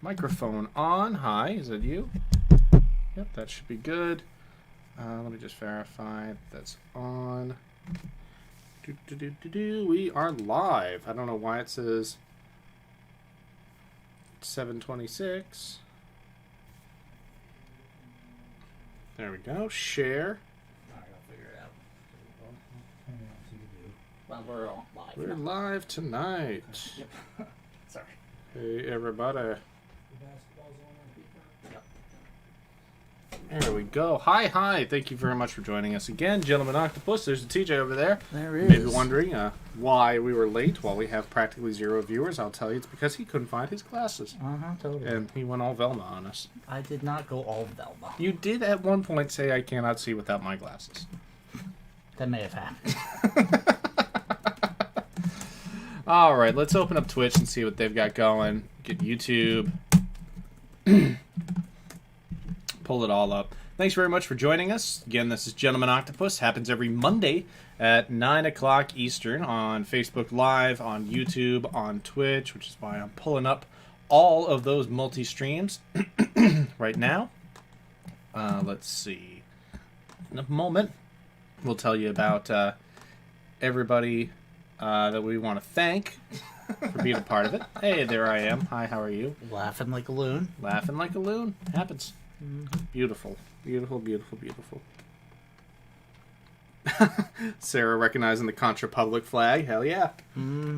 Microphone on. Hi, is it you? Yep, that should be good. Let me just verify that's on. We are live. I don't know why it says 7:26. There we go. Share. I'll figure it out. Well, we're all live. We're live tonight. Yep. Sorry. Hey, everybody. There we go. Hi. Thank you very much for joining us again. Gentleman Octopus, there's a TJ over there. There he is. Maybe wondering why we were late while we have practically zero viewers. I'll tell you, it's because he couldn't find his glasses. Totally. And he went all Velma on us. I did not go all Velma. You did at one point say, I cannot see without my glasses. That may have happened. All right, let's open up Twitch and see what they've got going. Get YouTube. Pull it all up. Thanks very much for joining us. Again, this is Gentleman Octopus. Happens every Monday at 9 o'clock Eastern on Facebook Live, on YouTube, on Twitch, which is why I'm pulling up all of those multi-streams right now. Let's see. In a moment, we'll tell you about everybody that we want to thank for being a part of it. Hey, there I am. Hi, how are you? Laughing like a loon. Laughing like a loon. Happens. Beautiful. Sarah recognizing the Contra Public flag. Hell yeah.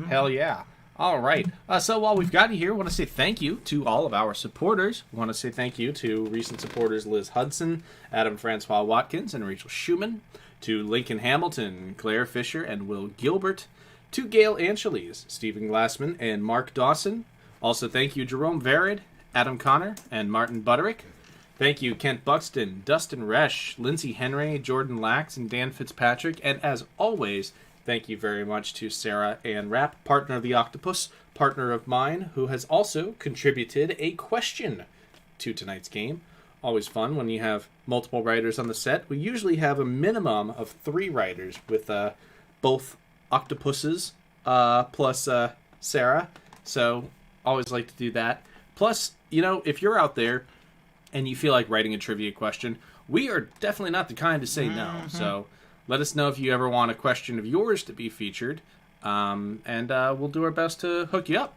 Hell yeah. All right. So while we've got you here, I want to say thank you to all of our supporters. I want to say thank you to recent supporters Liz Hudson, Adam Francois Watkins, and Rachel Schumann, to Lincoln Hamilton, Claire Fisher, and Will Gilbert, to Gail Angeles, Stephen Glassman, and Mark Dawson. Also thank you Jerome Verid, Adam Connor, and Martin Butterick. Thank you, Kent Buxton, Dustin Resch, Lindsay Henry, Jordan Lax, and Dan Fitzpatrick. And as always, thank you very much to Sarah Ann Rapp, partner of the Octopus, partner of mine, who has also contributed a question to tonight's game. Always fun when you have multiple writers on the set. We usually have a minimum of 3 writers with both Octopuses plus Sarah. So always like to do that. Plus, you know, if you're out there and you feel like writing a trivia question, we are definitely not the kind to say no. So let us know if you ever want a question of yours to be featured, and we'll do our best to hook you up.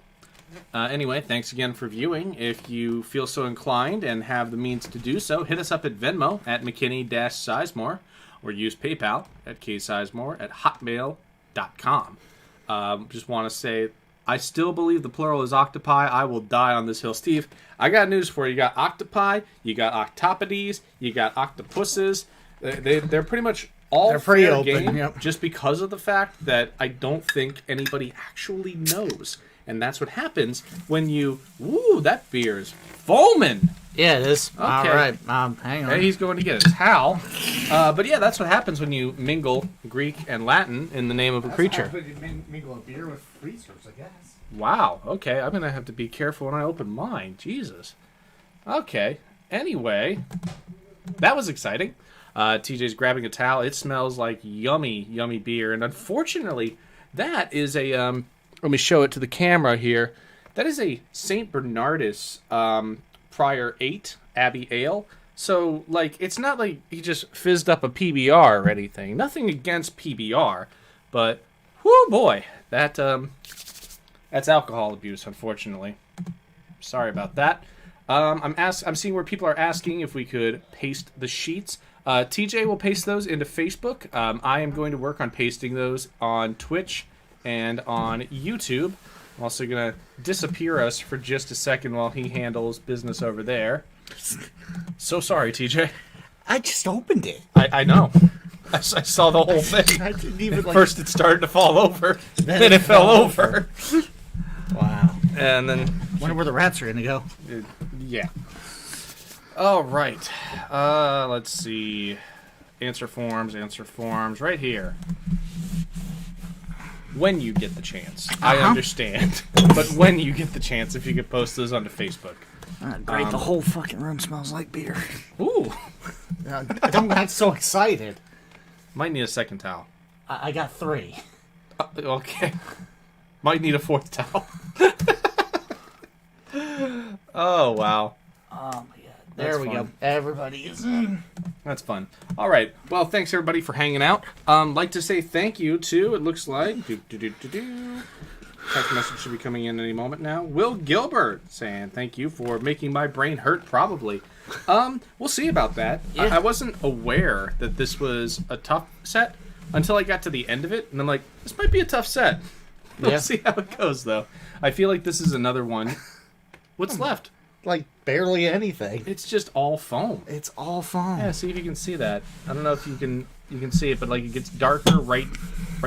Anyway, thanks again for viewing. If you feel so inclined and have the means to do so, hit us up at Venmo at McKinney-Sizemore, or use PayPal at ksizemore at hotmail.com. Just want to say, I still believe the plural is octopi. I will die on this hill. Steve, I got news for you. You got octopi, you got octopodes, you got octopuses. They're pretty much all pretty fair open, game, yep. just because of the fact that I don't think anybody actually knows. And that's what happens when you... Ooh, that beer is foaming. Yeah, it is. Okay. All right. Hang on. Hey, he's going to get his towel. But yeah, that's what happens when you mingle Greek and Latin in the name of a creature. You mingle a beer with freezers, I guess. Wow. Okay, I'm going to have to be careful when I open mine. Jesus. Okay. Anyway, that was exciting. TJ's grabbing a towel. It smells like yummy, yummy beer. And unfortunately, that is a... let me show it to the camera here. That is a St. Bernardus Prior 8 Abbey Ale. So, like, it's not like he just fizzed up a PBR or anything. Nothing against PBR. But, whoo boy, that's alcohol abuse, unfortunately. Sorry about that. I'm seeing where people are asking if we could paste the sheets. TJ will paste those into Facebook. I am going to work on pasting those on Twitch and on YouTube. I'm also going to disappear us for just a second while he handles business over there. So sorry, TJ. I just opened it. I know. I saw the whole thing. I didn't even At first it started to fall over. Then it fell over. Wow. And then... Wonder where the rats are going to go. Yeah. All right. Let's see. Answer forms. Right here. When you get the chance. I understand. But when you get the chance, if you could post those onto Facebook. Great, the whole fucking room smells like beer. Ooh. I'm not so excited. Might need a second towel. I got 3. Okay. Might need a 4th towel. Oh, wow. Oh, my God. That's There we fun. go. Everybody is in. That's fun. All right. Well, thanks everybody for hanging out. Like to say thank you to, it looks like, text message should be coming in any moment now. Will Gilbert saying thank you for making my brain hurt, probably. We'll see about that. Yeah. I wasn't aware that this was a tough set until I got to the end of it, and I'm like, this might be a tough set. We'll Yeah. see how it goes, though. I feel like this is another one. What's left? Like, barely anything. It's just all foam. It's all foam. Yeah, see if you can see that. I don't know if you can see it, but like it gets darker right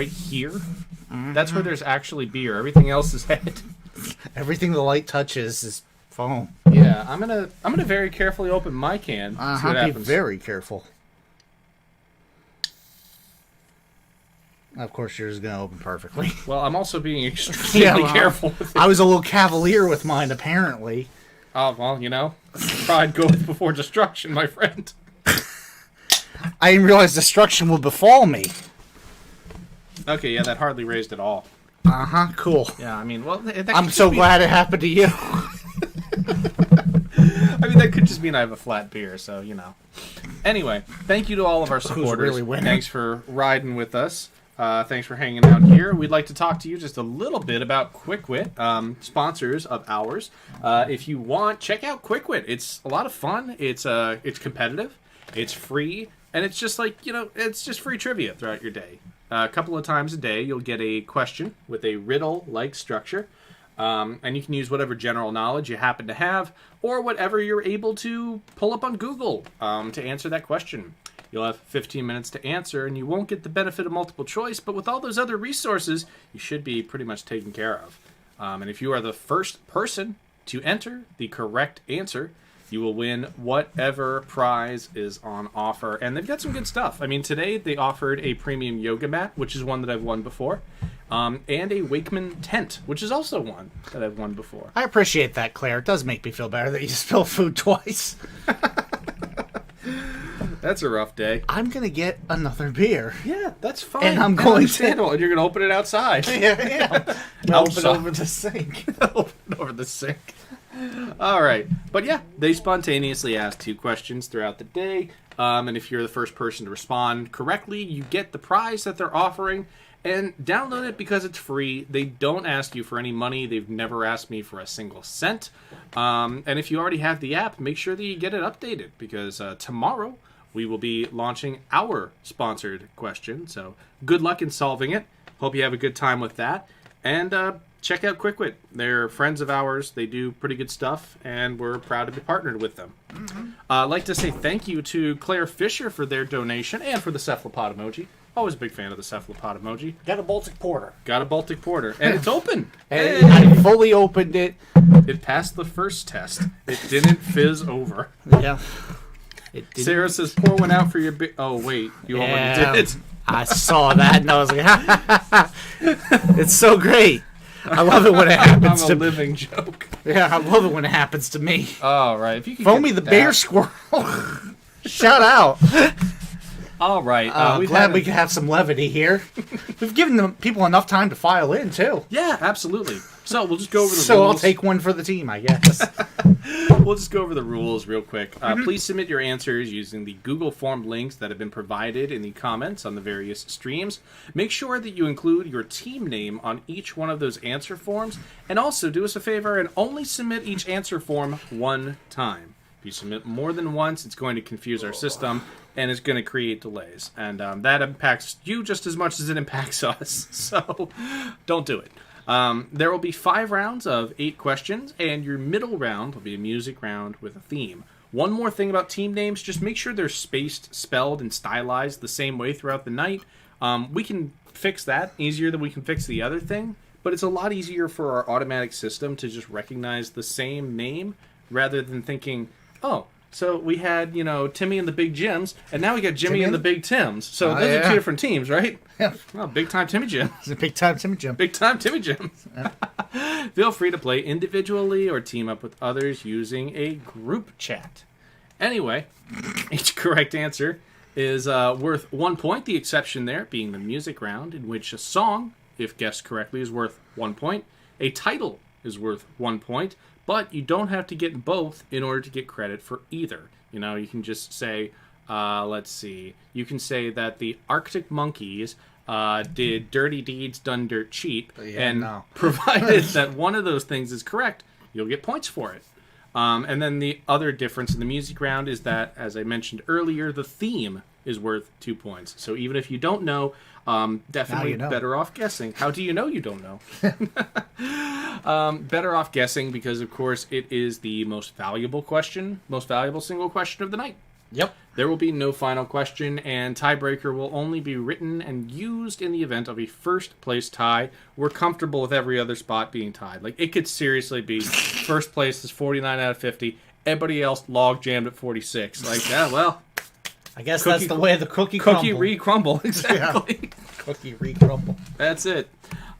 here. Mm-hmm. That's where there's actually beer. Everything else is head. Everything the light touches is foam. Yeah, I'm gonna very carefully open my can. See what Be happens. very careful. Of course, yours is going to open perfectly. Well, I'm also being extremely well, careful with it. I was a little cavalier with mine, apparently. Oh well, pride goeth before destruction, my friend. I didn't realize destruction would befall me. Okay, yeah, that hardly raised at all. Cool. Yeah, I mean, well, that I'm could so just be- glad it happened to you. I mean, that could just mean I have a flat beer, so Anyway, thank you to all of our supporters. really winning? Thanks for riding with us. Thanks for hanging out here. We'd like to talk to you just a little bit about QuickWit, sponsors of ours. If you want, check out QuickWit. It's a lot of fun. It's competitive. It's free, and it's just like it's just free trivia throughout your day. A couple of times a day, you'll get a question with a riddle-like structure. And you can use whatever general knowledge you happen to have, or whatever you're able to pull up on Google to answer that question. You'll have 15 minutes to answer, and you won't get the benefit of multiple choice, but with all those other resources, you should be pretty much taken care of. And if you are the first person to enter the correct answer, you will win whatever prize is on offer. And they've got some good stuff. I mean, today they offered a premium yoga mat, which is one that I've won before, and a Wakeman tent, which is also one that I've won before. I appreciate that, Claire. It does make me feel better that you spilled food twice. That's a rough day. I'm going to get another beer. Yeah, that's fine. And I'm going to- and you're going to open it outside. Yeah. Open over the sink. Open over the sink. All right. But yeah, they spontaneously ask 2 questions throughout the day. And if you're the first person to respond correctly, you get the prize that they're offering. And download it because it's free. They don't ask you for any money. They've never asked me for a single cent. And if you already have the app, make sure that you get it updated because tomorrow we will be launching our sponsored question. So good luck in solving it. Hope you have a good time with that. And check out QuickWit. They're friends of ours. They do pretty good stuff, and we're proud to be partnered with them. I'd like to say thank you to Claire Fisher for their donation and for the cephalopod emoji. Always a big fan of the cephalopod emoji. Got a Baltic Porter. Got a Baltic Porter. And it's open. And I fully opened it. It passed the first test. It didn't fizz over. Yeah. It didn't. Sarah says, pour one out for your big... Oh, wait. You Yeah. already did. I saw that and I was like, ha, ha, ha, ha. It's so great. I love it when it I'm happens a to living joke. Yeah, I love it when it happens to me. All right. If you could Phone get me the that. bear squirrel. Shout out. All right. I'm glad we can have some levity here. We've given the people enough time to file in, too. Yeah, absolutely. So we'll just go over the So rules. I'll take one for the team, I guess. We'll just go over the rules real quick. Please submit your answers using the Google form links that have been provided in the comments on the various streams. Make sure that you include your team name on each one of those answer forms. And also, do us a favor and only submit each answer form one time. If you submit more than once, it's going to confuse our system, and it's going to create delays. And that impacts you just as much as it impacts us. So don't do it. There will be 5 rounds of 8 questions, and your middle round will be a music round with a theme. One more thing about team names, just make sure they're spaced, spelled, and stylized the same way throughout the night. We can fix that easier than we can fix the other thing, but it's a lot easier for our automatic system to just recognize the same name rather than thinking, oh, so we had, Timmy and the Big Jims, and now we got Jimmy and the Big Tims. So those are 2 different teams, right? Yeah. Well, big time Timmy Jim. It's a big time Timmy Jim. Big time Timmy Jim. Feel free to play individually or team up with others using a group chat. Anyway, each correct answer is worth 1 point, the exception there being the music round, in which a song, if guessed correctly, is worth 1 point. A title is worth 1 point, but you don't have to get both in order to get credit for either. You know, you can just say, let's see, you can say that the Arctic Monkeys did dirty deeds done dirt cheap, provided that one of those things is correct, you'll get points for it. And then the other difference in the music round is that, as I mentioned earlier, the theme is worth 2 points. So even if you don't know, definitely better off guessing. How do you know you don't know? Better off guessing because, of course, it is the most valuable single question of the night. Yep. There will be no final question, and tiebreaker will only be written and used in the event of a first-place tie. We're comfortable with every other spot being tied. Like, it could seriously be first place is 49 out of 50. Everybody else log-jammed at 46. Like, yeah, well... I guess that's the way the cookie crumble. Cookie re-crumble, exactly. Yeah. Cookie re-crumble. That's it.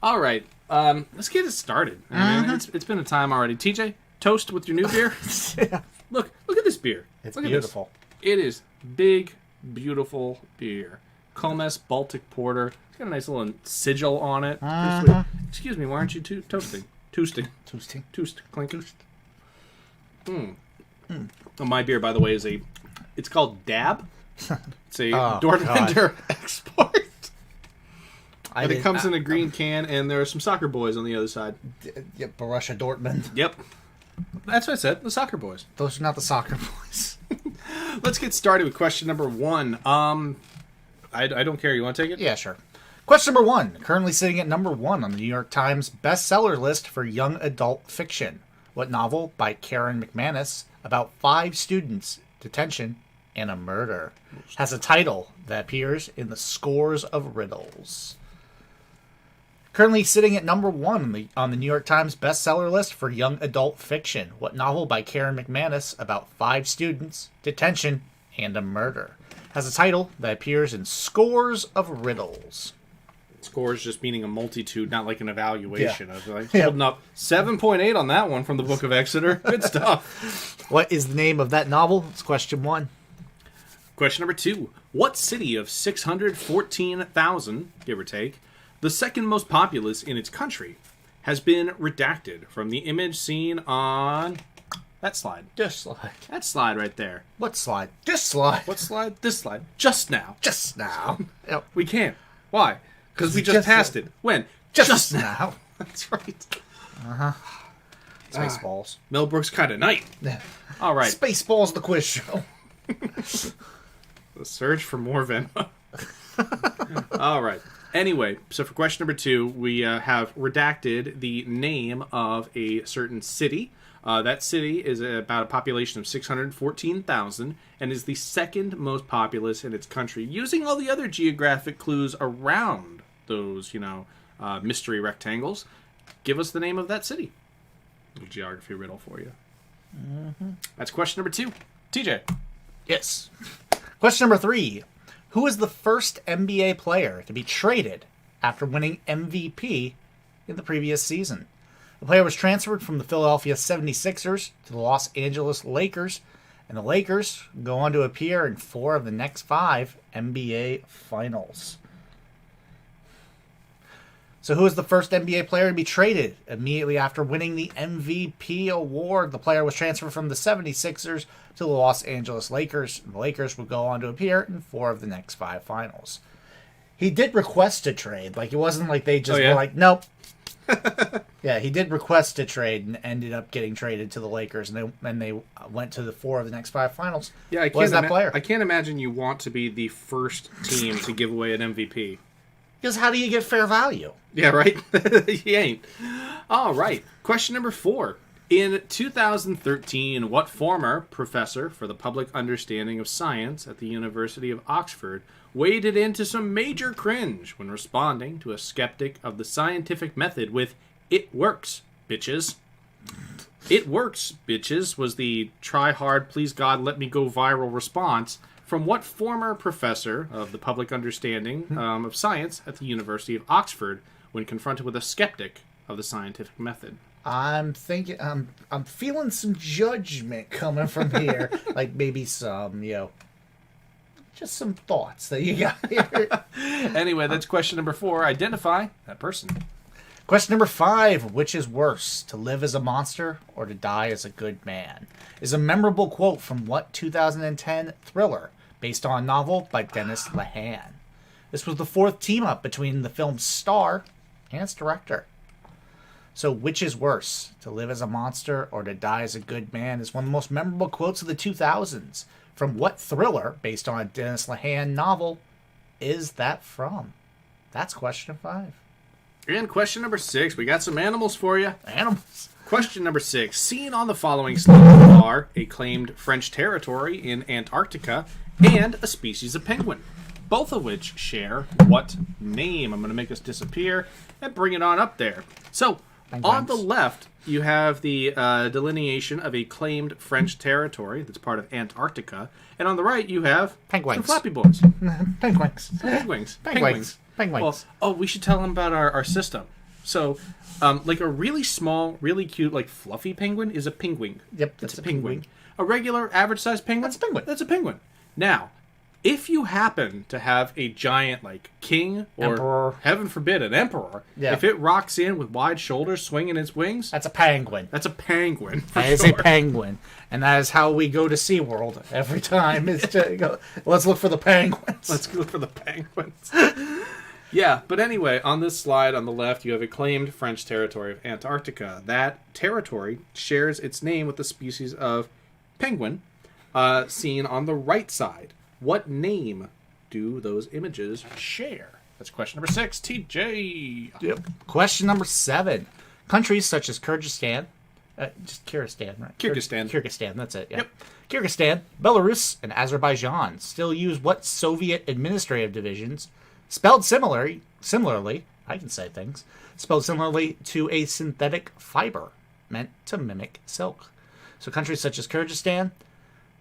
All right. Let's get it started. I mean, it's been a time already. TJ, toast with your new beer. Yeah. Look at this beer. It's look beautiful. It is big, beautiful beer. Comes Baltic Porter. It's got a nice little sigil on it. Excuse me, why aren't you toasting? Toasting. Toast. Clink. Toast. Oh, my beer, by the way, it's called Dab. It's a Dortmunder export. And it comes in a green can, and there are some soccer boys on the other side. Yep, Borussia Dortmund. Yep. That's what I said, the soccer boys. Those are not the soccer boys. Let's get started with question number 1. I don't care. You want to take it? Yeah, sure. Question number 1. Currently sitting at number 1 on the New York Times bestseller list for young adult fiction. What novel by Karen McManus about 5 students, detention, and a murder has a title that appears in the scores of riddles? Currently sitting at number 1 on the New York Times bestseller list for young adult fiction. What novel by Karen McManus about 5 students, detention, and a murder has a title that appears in scores of riddles? Scores just meaning a multitude, not like an evaluation. I was like, holding up 7.8 on that one from the Book of Exeter. Good stuff. What is the name of that novel? It's question 1. Question number 2. What city of 614,000, give or take, the second most populous in its country, has been redacted from the image seen on that slide? This slide. That slide right there. What slide? This slide. What slide? This slide. Just now. Just now. Yep. We can't. Why? Because we just passed it. When? Just now. That's right. Spaceballs. Millbrook's kind of night. All right. Spaceballs, the quiz show. The search for more Venmo. All right. Anyway, so for question number 2, we have redacted the name of a certain city. That city is about a population of 614,000 and is the second most populous in its country, using all the other geographic clues around those, mystery rectangles. Give us the name of that city. A little geography riddle for you. That's question number 2. TJ. Yes. Question number 3. Who is the first NBA player to be traded after winning MVP in the previous season? The player was transferred from the Philadelphia 76ers to the Los Angeles Lakers, and the Lakers go on to appear in 4 of the next 5 NBA Finals. So who is the first NBA player to be traded immediately after winning the MVP award? The player was transferred from the 76ers to the Los Angeles Lakers. The Lakers would go on to appear in 4 of the next 5 finals. He did request to trade. Like, it wasn't like they just were like, nope. Yeah, he did request to trade and ended up getting traded to the Lakers, and they went to the 4 of the next 5 finals. Yeah, I can't imagine you want to be the first team to give away an MVP. Because how do you get fair value? Yeah, right? You ain't. All right. Question number 4. In 2013, what former professor for the public understanding of science at the University of Oxford waded into some major cringe when responding to a skeptic of the scientific method with, "It works, bitches"? "It works, bitches" was the try hard, please God, let me go viral response from what former professor of the public understanding of science at the University of Oxford when confronted with a skeptic of the scientific method? I'm thinking, I'm feeling some judgment coming from here. Like maybe some, just some thoughts that you got here. Anyway, that's question number 4. Identify that person. Question number 5. Which is worse, to live as a monster or to die as a good man? Is a memorable quote from what 2010 thriller based on a novel by Dennis Lehane? This was the 4th team-up between the film's star and its director. So, which is worse, to live as a monster or to die as a good man, is one of the most memorable quotes of the 2000s. From what thriller, based on a Dennis Lehane novel, is that from? That's question 5. And question number 6. We got some animals for you. Animals. Question number 6. Seen on the following slide are a claimed French territory in Antarctica and a species of penguin, both of which share what name? I'm going to make this disappear and bring it on up there. So, on the left, you have the delineation of a claimed French territory that's part of Antarctica. And on the right, you have Penguins. some flappy boys. Penguins. Penguins. Penguins. Well, we should tell them about our system. So, like a really small, really cute, like fluffy penguin is a penguin. Yep, That's a penguin. A regular, average-sized penguin? That's a penguin. That's a penguin. Now, if you happen to have a giant, like, king or, Emperor. heaven forbid, an emperor, Yeah. if it rocks in with wide shoulders swinging its wings, That's a penguin. that's a penguin. For That is sure. a penguin. And that is how we go to SeaWorld every time. Is to go, let's look for the penguins. Let's go for the penguins. Yeah, but anyway, on this slide on the left, you have a claimed French territory of Antarctica. That territory shares its name with the species of penguin seen on the right side. What name do those images share? That's question number 6. TJ. Yep. Question number 7. Countries such as Kyrgyzstan, just Kyrgyzstan, right? Kyrgyzstan. Kyrgyzstan, that's it. Yeah. Yep. Kyrgyzstan, Belarus, and Azerbaijan still use what Soviet administrative divisions, spelled similarly, I can say things, spelled similarly to a synthetic fiber meant to mimic silk. So countries such as Kyrgyzstan,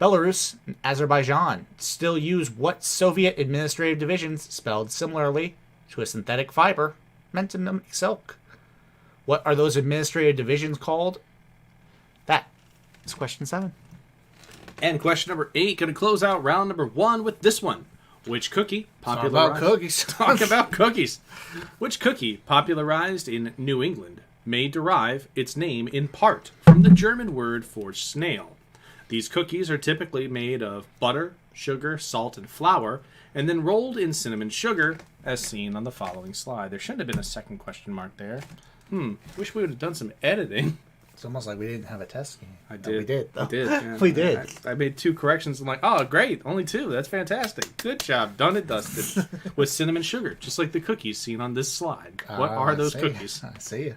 Belarus, and Azerbaijan still use what Soviet administrative divisions, spelled similarly to a synthetic fiber meant to mimic silk. What are those administrative divisions called? That is question 7. And question number 8, going to close out round number 1 with this one. Which cookie Talk popularized... about cookies. Talk about cookies. Which cookie, popularized in New England, may derive its name in part from the German word for snail? These cookies are typically made of butter, sugar, salt, and flour, and then rolled in cinnamon sugar, as seen on the following slide. There shouldn't have been a second question mark there. Wish we would have done some editing. It's almost like we didn't have a test game. I No, did. we did. Though. We did. Yeah. We did. I made 2 corrections. I'm like, oh, great. Only 2. That's fantastic. Good job. Done and dusted. With cinnamon sugar, just like the cookies seen on this slide. What are those cookies? I see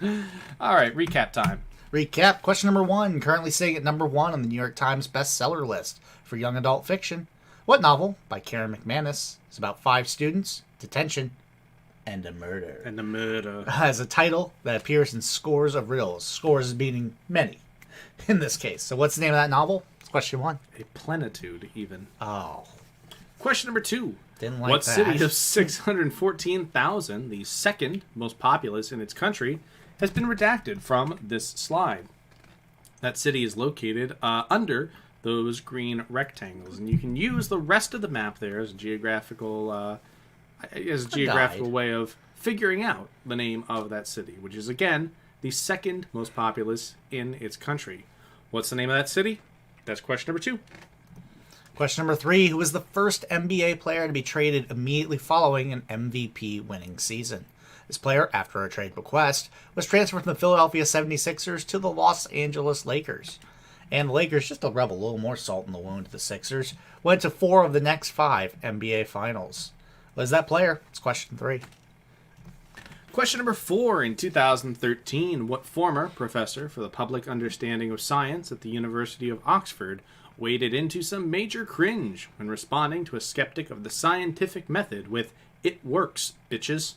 you. All right, recap time. Recap. Question number 1. Currently sitting at number 1 on the New York Times bestseller list for young adult fiction. What novel, by Karen McManus, is about 5 students, detention, and a murder? And the murder. Has a title that appears in scores of riddles. Scores meaning many, in this case. So what's the name of that novel? It's question 1. A plenitude, even. Oh. Question number 2. Didn't like what that. city of 614,000, the second most populous in its country, has been redacted from this slide? That city is located under those green rectangles, and you can use the rest of the map there as a geographical guide. way of figuring out the name of that city, which is again the second most populous in its country. What's the name of that city? That's question number 2. Question number 3. Who was the first NBA player to be traded immediately following an MVP winning season? This player, after a trade request, was transferred from the Philadelphia 76ers to the Los Angeles Lakers. And the Lakers, just to rub a little more salt in the wound to the Sixers, went to 4 of the next 5 NBA Finals. What is that player? It's question 3. Question number 4. In 2013, what former professor for the public understanding of science at the University of Oxford waded into some major cringe when responding to a skeptic of the scientific method with, "It works, bitches"?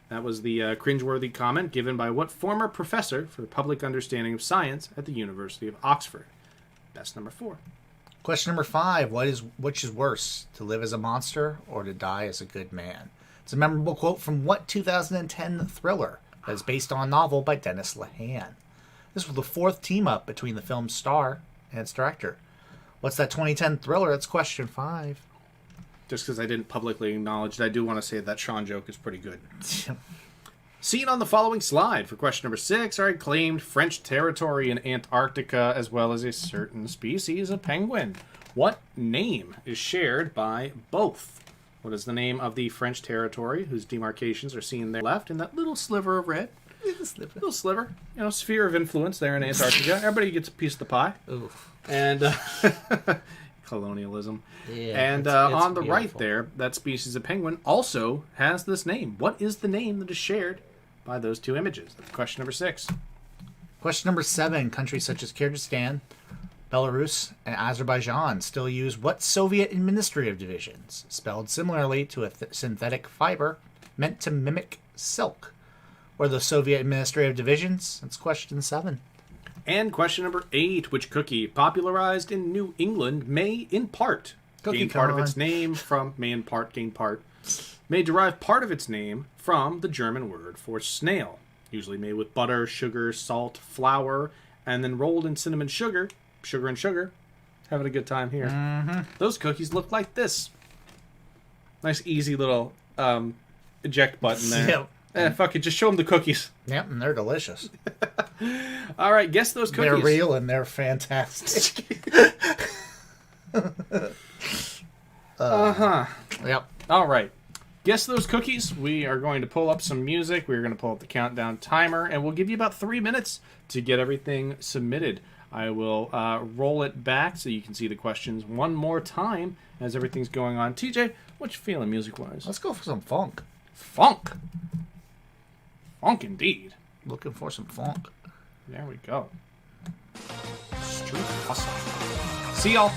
That was the cringeworthy comment given by what former professor for the public understanding of science at the University of Oxford? That's number 4. Question number 5. Which is worse, to live as a monster or to die as a good man? It's a memorable quote from what 2010 thriller that is based on a novel by Dennis Lehane. This was the 4th team-up between the film's star and its director. What's that 2010 thriller? That's question 5. Just because I didn't publicly acknowledge it, I do want to say that Sean joke is pretty good. Seen on the following slide for question number 6 are claimed French territory in Antarctica as well as a certain species of penguin. What name is shared by both? What is the name of the French territory whose demarcations are seen there left in that little sliver of red? Little sliver. Sphere of influence there in Antarctica. Everybody gets a piece of the pie. Oof. And colonialism. Yeah, and it's on the beautiful. right there, that species of penguin also has this name. What is the name that is shared by those two images? That's question number 6. Question number 7. Countries such as Kyrgyzstan, Belarus, and Azerbaijan still use what Soviet administrative divisions, spelled similarly to a synthetic fiber meant to mimic silk? Or the Soviet administrative divisions? That's question 7. And question number 8. Which cookie, popularized in New England, may in part gain part of its name from... may derive part of its name from the German word for snail, usually made with butter, sugar, salt, flour, and then rolled in cinnamon sugar. Sugar and sugar. Having a good time here. Mm-hmm. Those cookies look like this. Nice, easy little eject button there. Yep. Fuck it, just show them the cookies. Yep, and they're delicious. All right, guess those cookies. They're real and they're fantastic. Yep. All right. Guess those cookies. We are going to pull up some music. We're going to pull up the countdown timer, and we'll give you about 3 minutes to get everything submitted. I will roll it back so you can see the questions one more time as everything's going on. TJ, what you feeling music-wise? Let's go for some funk. Funk. Funk indeed. Looking for some funk. There we go. Street hustle. See y'all.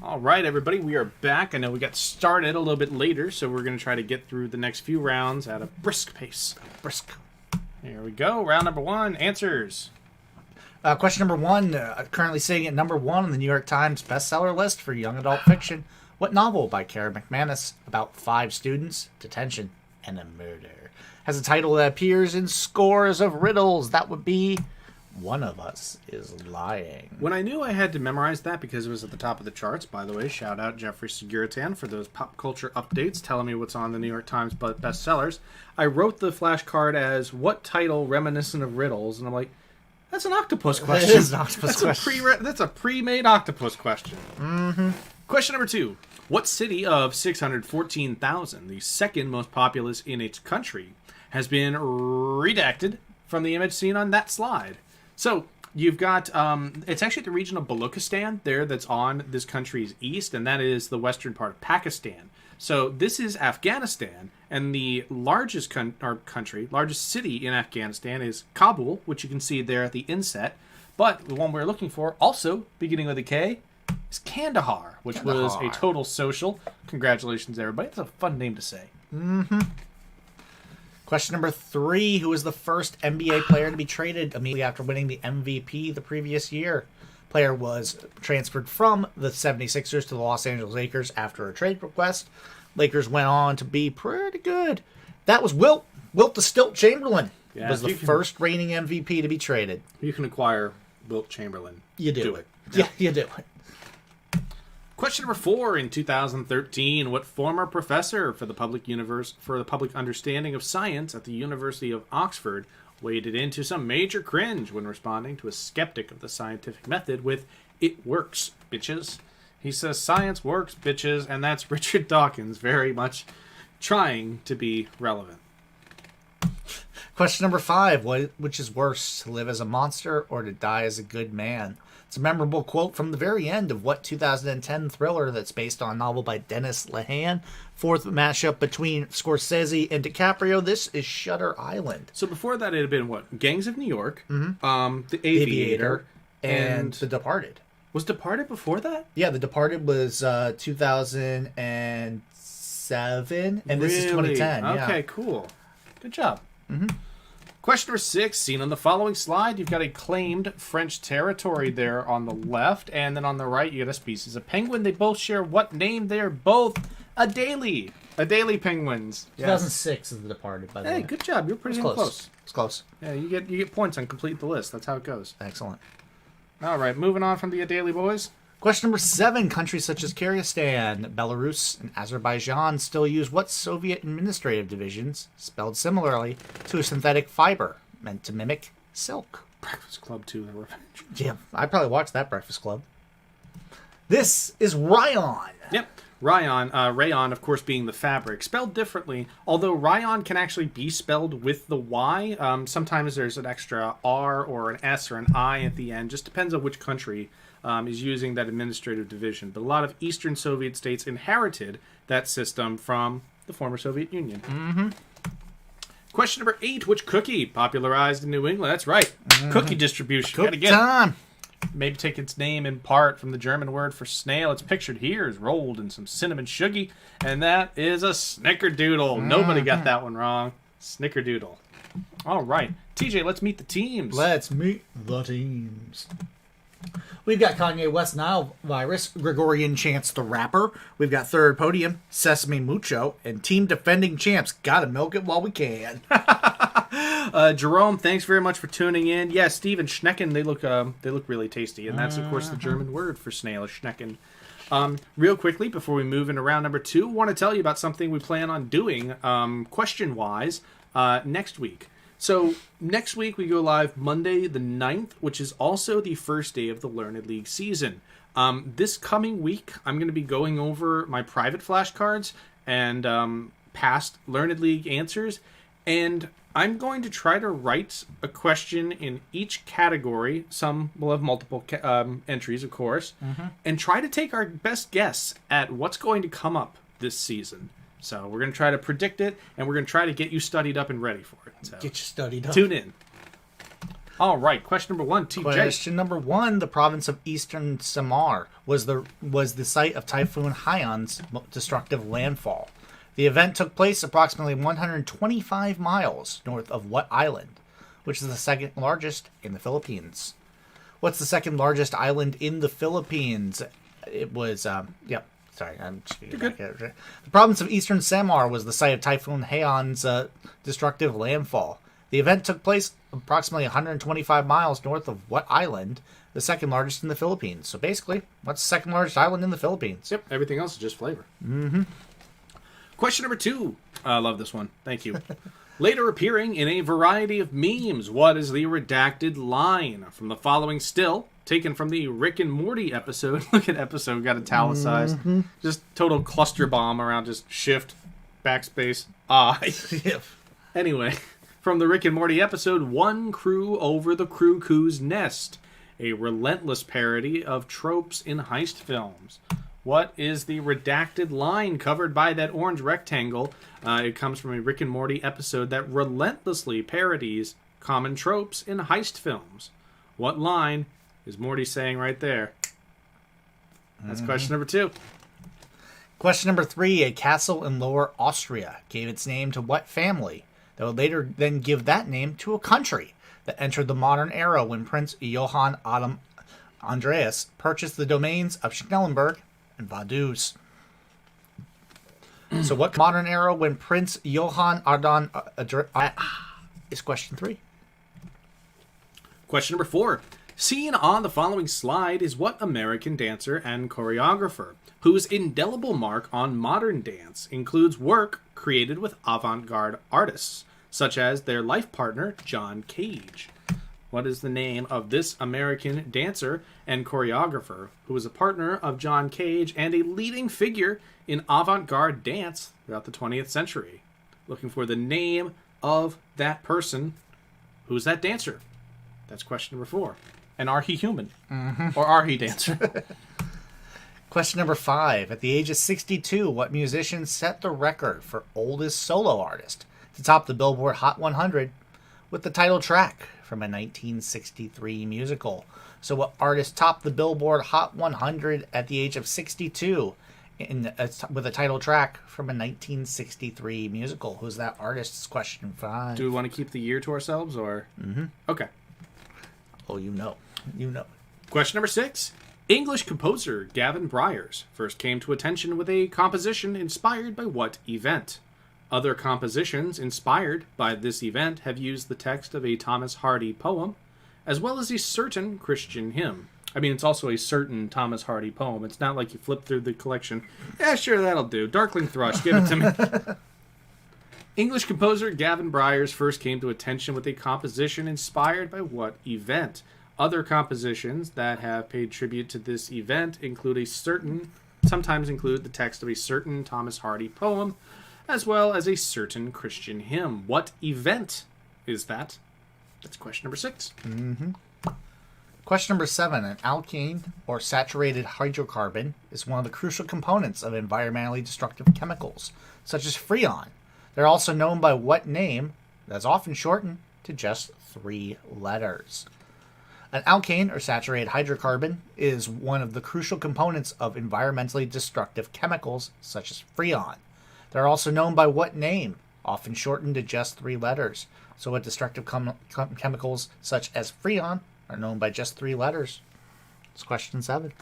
All right, everybody, we are back. I know we got started a little bit later, so we're going to try to get through the next few rounds at a brisk pace. Brisk. Here we go. Round number 1, answers. Question number 1, currently sitting at number 1 on the New York Times bestseller list for young adult fiction. What novel by Karen McManus about 5 students, detention, and a murder has a title that appears in scores of riddles? That would be One of Us is Lying. When I knew I had to memorize that because it was at the top of the charts, by the way, shout out Jeffrey Seguritan for those pop culture updates telling me what's on the New York Times bestsellers, I wrote the flashcard as what title reminiscent of riddles, and I'm like, that's an octopus question. It is an octopus question. That's a pre-made octopus question. Mm-hmm. Question number 2. What city of 614,000, the second most populous in its country, has been redacted from the image seen on that slide? So, you've got, it's actually the region of Balochistan there that's on this country's east, and that is the western part of Pakistan. So, this is Afghanistan, and the largest largest city in Afghanistan is Kabul, which you can see there at the inset. But the one we're looking for, also beginning with a K, is Kandahar, which was a total social. Congratulations, everybody. It's a fun name to say. Mm-hmm. Question number 3. Who was the first NBA player to be traded immediately after winning the MVP the previous year? Player was transferred from the 76ers to the Los Angeles Lakers after a trade request. Lakers went on to be pretty good. That was Wilt the Stilt Chamberlain. Yeah, was the first reigning MVP to be traded. You can acquire Wilt Chamberlain. You do it. Yeah, you do it. Question number 4. In 2013, what former professor for the public understanding of science at the University of Oxford waded into some major cringe when responding to a skeptic of the scientific method with "It works, bitches"? He says science works, bitches, and that's Richard Dawkins, very much trying to be relevant. Question number 5. Which is worse, to live as a monster or to die as a good man? It's a memorable quote from the very end of what 2010 thriller that's based on a novel by Dennis Lehane. Fourth matchup between Scorsese and DiCaprio. This is Shutter Island. So before that, it had been what? Gangs of New York, Mm-hmm. The Aviator, and The Departed. Was Departed before that? Yeah, The Departed was 2007, and this is 2010. Okay, yeah. cool. Good job. Mm-hmm. Question number 6, seen on the following slide, you've got a claimed French territory there on the left, and then on the right you got a species of penguin. They both share what name? They're both Adelie. Adelie Penguins. Yes. 2006 is The Departed, by the way. Hey, good job. You're pretty It's damn close. close. It's close. Yeah, you get points on complete the list. That's how it goes. Excellent. All right, moving on from the Adelie boys. Question number 7. Countries such as Kyrgyzstan, Belarus, and Azerbaijan still use what Soviet administrative divisions, spelled similarly to a synthetic fiber, meant to mimic silk? Breakfast Club 2, The Revenge. Yeah, I probably watched that Breakfast Club. This is Rayon. Yep. Rayon, of course, being the fabric. Spelled differently, although rayon can actually be spelled with the Y. Sometimes there's an extra R or an S or an I at the end. Just depends on which country is using that administrative division. But a lot of Eastern Soviet states inherited that system from the former Soviet Union. Mm-hmm. Question number 8. Which cookie popularized in New England? That's right. Cookie distribution. Good Gotta get it. time. Maybe take its name in part from the German word for snail. It's pictured here as rolled in some cinnamon sugar, and that is a snickerdoodle. Nobody got that one wrong. Snickerdoodle. All right. TJ, let's meet the teams. Let's meet the teams. We've got Kanye West Nile Virus, Gregorian Chance the Rapper. We've got Third Podium, Sesame Mucho, and Team Defending Champs. Gotta milk it while we can. Jerome, thanks very much for tuning in. Yeah, Steve and Schnecken, they look really tasty, and that's of course the German word for snail, is Schnecken. Real quickly, before we move into round number 2, I want to tell you about something we plan on doing, question-wise, next week. So, next week we go live Monday the 9th, which is also the first day of the Learned League season. This coming week, I'm going to be going over my private flashcards and past Learned League answers, and I'm going to try to write a question in each category. Some will have multiple entries, of course, and try to take our best guess at what's going to come up this season. So we're going to try to predict it, and we're going to try to get you studied up and ready for it. So Get you studied up. tune in. All right, question number 1, TJ. Question number 1. The province of Eastern Samar was the site of Typhoon Haion's destructive landfall. The event took place approximately 125 miles north of what island, which is the second largest in the Philippines? What's the second largest island in the Philippines? It was, Sorry, I'm just getting back at it. The province of Eastern Samar was the site of Typhoon Haion's destructive landfall. The event took place approximately 125 miles north of what island? The second largest in the Philippines. So basically, what's the second largest island in the Philippines? Yep, everything else is just flavor. Mm-hmm. Question number 2. I love this one. Thank you. Later appearing in a variety of memes, what is the redacted line from the following still? Taken from the Rick and Morty episode. Look at episode, got italicized. Just total cluster bomb around just shift, backspace, I. Yep. Anyway, from the Rick and Morty episode, One Crew Over the Cuckoo's Nest. A relentless parody of tropes in heist films. What is the redacted line covered by that orange rectangle? It comes from a Rick and Morty episode that relentlessly parodies common tropes in heist films. What line is Morty saying right there? That's question number 2. Question number 3. A castle in Lower Austria gave its name to what family that would later then give that name to a country that entered the modern era when Prince Johann Adam Andreas purchased the domains of Schnellenberg and Vaduz. So what modern era when Prince Johann Adam is question 3. Question number 4. Seen on the following slide is what American dancer and choreographer, whose indelible mark on modern dance includes work created with avant-garde artists, such as their life partner, John Cage. What is the name of this American dancer and choreographer who was a partner of John Cage and a leading figure in avant-garde dance throughout the 20th century? Looking for the name of that person. Who's that dancer? That's question number 4. And are he human? Or are he dancer? Question number 5. At the age of 62, what musician set the record for oldest solo artist to top the Billboard Hot 100 with the title track from a 1963 musical? So what artist topped the Billboard Hot 100 at the age of 62 with a title track from a 1963 musical? Who's that artist? Is question 5. Do we want to keep the year to ourselves, or? Mm-hmm. Okay. Oh, you know. You know. Question number 6. English composer Gavin Bryars first came to attention with a composition inspired by what event? Other compositions inspired by this event have used the text of a Thomas Hardy poem, as well as a certain Christian hymn. I mean, it's also a certain Thomas Hardy poem. It's not like you flip through the collection. Yeah, sure, that'll do. Darkling Thrush, give it to me. English composer Gavin Bryars first came to attention with a composition inspired by what event? Other compositions that have paid tribute to this event sometimes include the text of a certain Thomas Hardy poem, as well as a certain Christian hymn. What event is that? That's question number 6. Question number 7. An alkane or saturated hydrocarbon is one of the crucial components of environmentally destructive chemicals, such as freon. They're also known by what name that's often shortened to just 3 letters. An alkane or saturated hydrocarbon is one of the crucial components of environmentally destructive chemicals, such as freon. They're also known by what name, often shortened to just 3 letters. So what destructive chemicals, such as freon, are known by just 3 letters? It's question 7.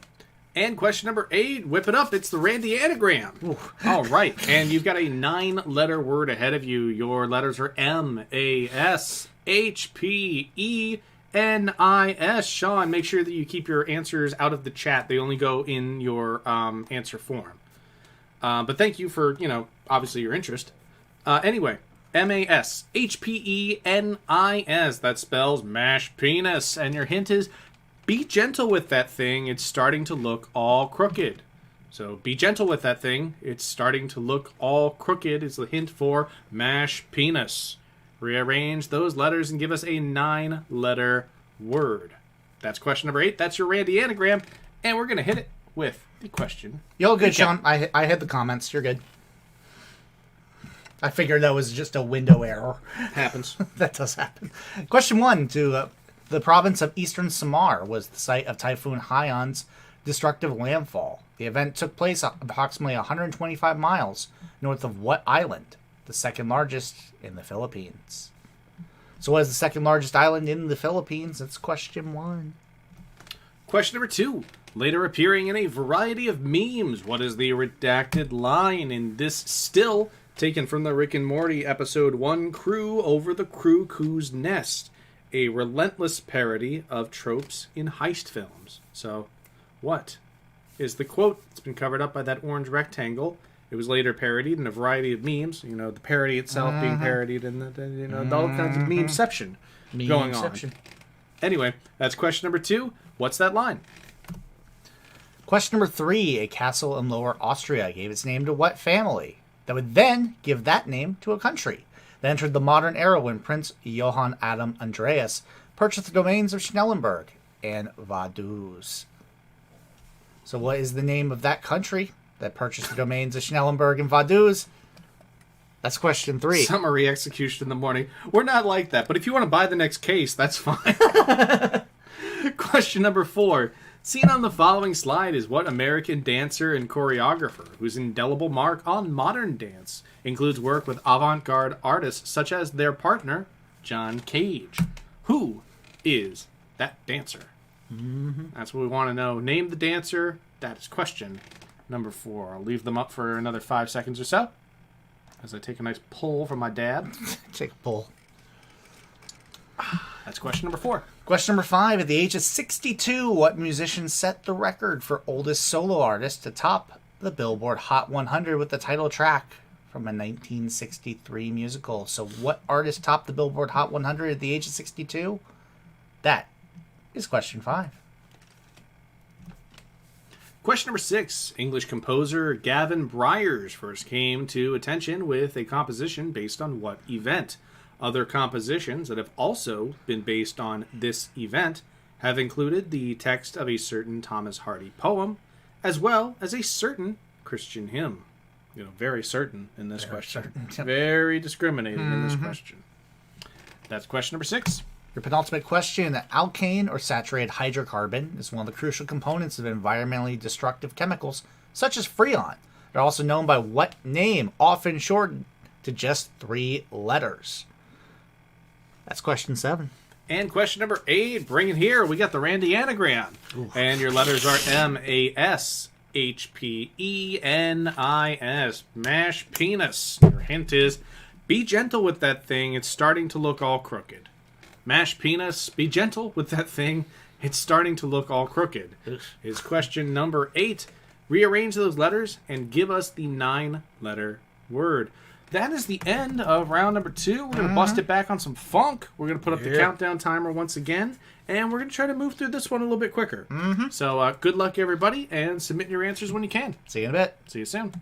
And question number 8, whip it up. It's the Randy Anagram. Ooh. All right. And you've got a 9-letter word ahead of you. Your letters are M, A, S, H, P, E, N-I-S. Sean, make sure that you keep your answers out of the chat. They only go in your answer form. But thank you for, obviously your interest. Anyway, M-A-S-H-P-E-N-I-S. That spells mash penis. And your hint is, be gentle with that thing. It's starting to look all crooked. So be gentle with that thing. It's starting to look all crooked is the hint for mash penis. Rearrange those letters and give us a 9-letter word. That's question number 8. That's your Randy Anagram. And we're going to hit it with the question. You're good, Sean. I had the comments. You're good. I figured that was just a window error. Happens. That does happen. Question 1. The province of Eastern Samar was the site of Typhoon Haion's destructive landfall. The event took place approximately 125 miles north of what island? The second largest in the Philippines. So what is the second largest island in the Philippines? That's question 1. Question number 2. Later appearing in a variety of memes, what is the redacted line in this still taken from the Rick and Morty episode 1, Crew Over the Cuckoo's Nest? A relentless parody of tropes in heist films. So, what is the quote? It's been covered up by that orange rectangle. It was later parodied in a variety of memes. The parody itself being parodied and all kinds of memeception going on. Anyway, that's question number 2. What's that line? Question number 3. A castle in Lower Austria gave its name to what family? That would then give that name to a country. That entered the modern era when Prince Johann Adam Andreas purchased the domains of Schnellenberg and Vaduz. So what is the name of that country that purchased the domains of Schnellenberg and Vaduz? That's question 3. Summary execution in the morning. We're not like that, but if you want to buy the next case, that's fine. Question number 4. Seen on the following slide is what American dancer and choreographer whose indelible mark on modern dance includes work with avant-garde artists such as their partner, John Cage. Who is that dancer? That's what we want to know. Name the dancer. That is question number 4. I'll leave them up for another 5 seconds or so as I take a nice pull from my dad. Take a pull. That's question number 4. Question number 5. At the age of 62, what musician set the record for oldest solo artist to top the Billboard Hot 100 with the title track from a 1963 musical? So what artist topped the Billboard Hot 100 at the age of 62? That is question 5. Question number 6. English composer Gavin Bryars first came to attention with a composition based on what event? Other compositions that have also been based on this event have included the text of a certain Thomas Hardy poem, as well as a certain Christian hymn. Very certain in this question. Very discriminating in this question. That's question number 6. Your penultimate question. Alkane or saturated hydrocarbon is one of the crucial components of environmentally destructive chemicals, such as freon. They're also known by what name, often shortened to just 3 letters? That's question 7. And question number 8, bring it here. We got the Randy anagram. Oof. And your letters are MASHPENIS. Mash penis. Your hint is, be gentle with that thing. It's starting to look all crooked. Mash penis. Be gentle with that thing. It's starting to look all crooked. Is question number 8. Rearrange those letters and give us the 9-letter word. That is the end of round number 2. We're going to bust it back on some funk. We're going to put up the countdown timer once again. And we're going to try to move through this one a little bit quicker. So good luck, everybody. And submit your answers when you can. See you in a bit. See you soon.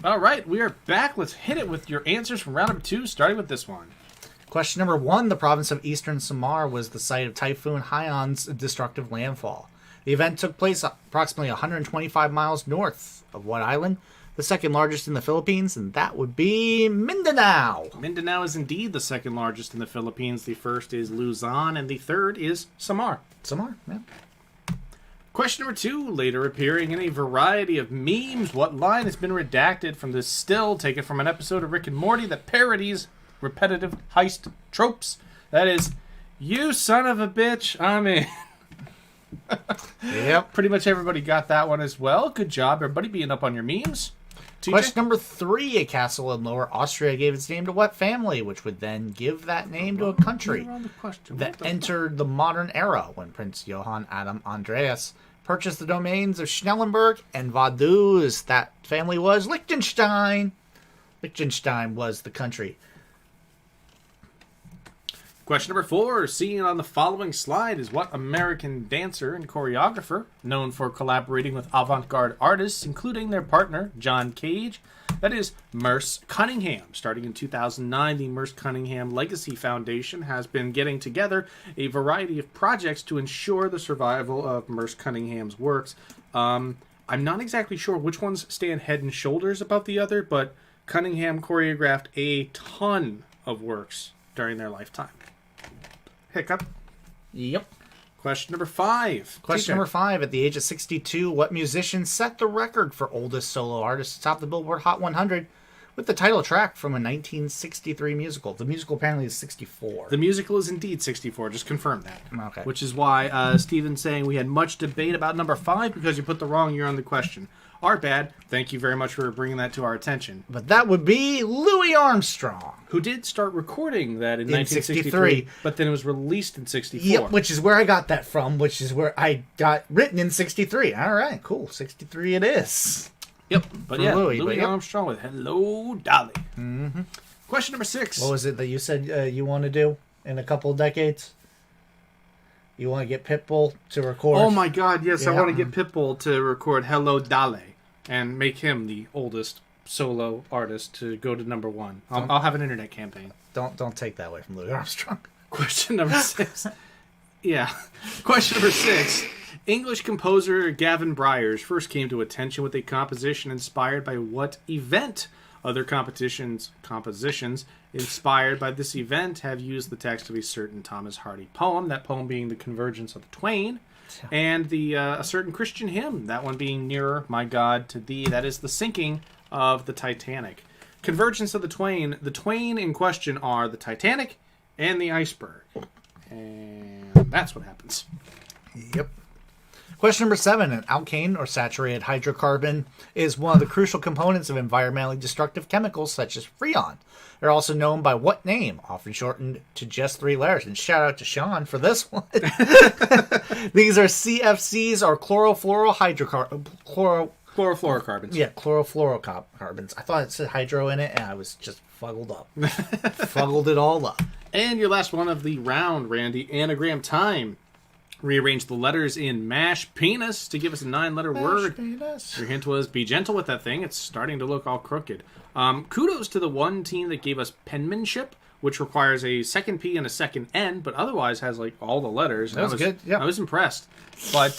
All right, we are back. Let's hit it with your answers from round number 2, starting with this one. Question number 1. The province of Eastern Samar was the site of Typhoon Haion's destructive landfall. The event took place approximately 125 miles north of what island? The second largest in the Philippines, and that would be Mindanao. Mindanao is indeed the second largest in the Philippines. The first is Luzon, and the third is Samar. Samar, yeah. Question number 2, later appearing in a variety of memes. What line has been redacted from this still taken from an episode of Rick and Morty that parodies repetitive heist tropes? That is, you son of a bitch, I'm in. Yep. Pretty much everybody got that one as well. Good job, everybody, being up on your memes. TJ? Question number 3. A castle in Lower Austria gave its name to what family, which would then give that name to a country that entered the modern era when Prince Johann Adam Andreas purchased the domains of Schnellenberg and Vaduz. That family was Liechtenstein. Liechtenstein was the country. Question number 4. Seen on the following slide is what American dancer and choreographer, known for collaborating with avant-garde artists, including their partner, John Cage. That is Merce Cunningham. Starting in 2009, the Merce Cunningham Legacy Foundation has been getting together a variety of projects to ensure the survival of Merce Cunningham's works. I'm not exactly sure which ones stand head and shoulders above the other, but Cunningham choreographed a ton of works during their lifetime. Hiccup. Yep. Question number 5. Question number 5. At the age of 62, what musician set the record for oldest solo artist to top the Billboard Hot 100 with the title track from a 1963 musical? The musical apparently is 64. The musical is indeed 64. Just confirm that. Okay. Which is why Steven's saying we had much debate about number 5 because you put the wrong year on the question. Our bad. Thank you very much for bringing that to our attention. But that would be Louis Armstrong, who did start recording that in 1963, 63. But then it was released in 64. Yep, which is where I got that from, which is where I got written in 63. All right, cool. 63 it is. Yep, but For yeah, Louis, Louis but yep. Armstrong with Hello, Dolly. Mm-hmm. Question number 6. What was it that you said you want to do in a couple of decades? You want to get Pitbull to record? Oh my god, yes, I Yeah. want to get Pitbull to record Hello, Dolly and make him the oldest solo artist to go to number 1. I'll have an internet campaign. Don't take that away from Louis Armstrong. Question number 6. Yeah. Question number 6. English composer Gavin Bryars first came to attention with a composition inspired by what event? Other compositions inspired by this event have used the text of a certain Thomas Hardy poem, that poem being The Convergence of the Twain, and a certain Christian hymn, that one being Nearer, My God, to Thee. That is the sinking of the Titanic. Convergence of the Twain in question are the Titanic and the iceberg. And that's what happens. Yep. Question number 7. An alkane or saturated hydrocarbon is one of the crucial components of environmentally destructive chemicals such as freon. They're also known by what name? Often shortened to just 3 letters. And shout out to Sean for this one. These are CFCs or Chlorofluorocarbons. Yeah, chlorofluorocarbons. I thought it said hydro in it, and I was just fuddled up. Fuddled it all up. And your last one of the round, Randy, anagram time. Rearrange the letters in mash penis to give us a 9-letter word. Penis. Your hint was be gentle with that thing. It's starting to look all crooked. Kudos to the one team that gave us penmanship, which requires a second P and a second N, but otherwise has like all the letters. That was good. Yeah. I was impressed. But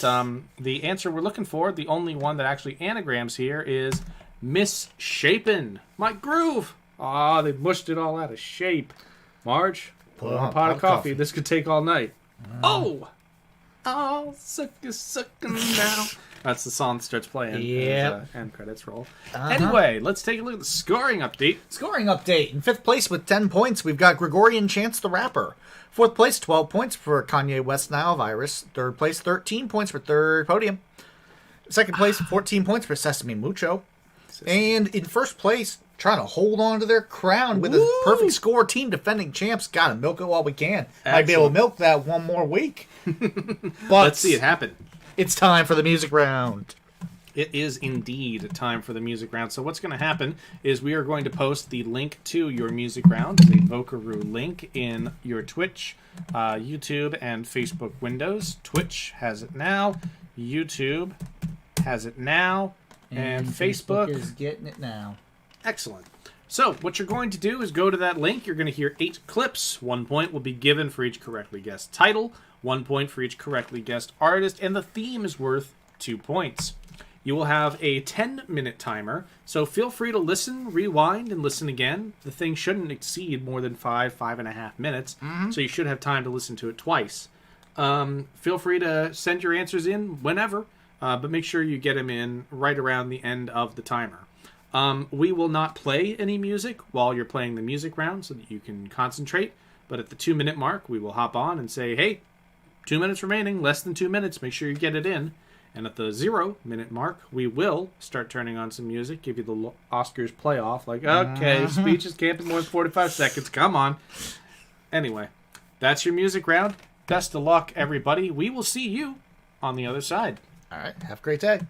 the answer we're looking for, the only one that actually anagrams here, is misshapen. My groove. Ah, they mushed it all out of shape. Marge, put on a pot of coffee. This could take all night. Oh, sucking now. That's the song that starts playing. Yeah. End credits roll. Anyway, let's take a look at the scoring update. Scoring update. In 5th place with 10 points, we've got Gregorian Chance the Rapper. 4th place, 12 points for Kanye West Nile Virus. 3rd place, 13 points for Third Podium. 2nd place, 14 points for Sesame Mucho. And in 1st place, trying to hold on to their crown with a perfect score, team defending champs. Gotta milk it while we can. Might be able to milk that one more week. But Let's see it happen. It's time for the music round. It is indeed time for the music round. So what's going to happen is we are going to post the link to your music round, the Vocaroo link, in your Twitch, YouTube, and Facebook windows. Twitch has it now. YouTube has it now. And Facebook is getting it now. Excellent. So, what you're going to do is go to that link. You're going to hear 8 clips. 1 point will be given for each correctly guessed title, 1 point for each correctly guessed artist, and the theme is worth 2 points. You will have a 10-minute timer, so feel free to listen, rewind, and listen again. The thing shouldn't exceed more than 5.5 minutes, so you should have time to listen to it twice. Feel free to send your answers in whenever, but make sure you get them in right around the end of the timer. We will not play any music while you're playing the music round so that you can concentrate, but at the 2-minute mark, we will hop on and say, hey, 2 minutes remaining, less than 2 minutes, make sure you get it in. And at the 0-minute mark, we will start turning on some music, give you the Oscars playoff, like, okay, speeches can't be more than 45 seconds, come on. Anyway, that's your music round. Best of luck, everybody. We will see you on the other side. All right. Have a great day.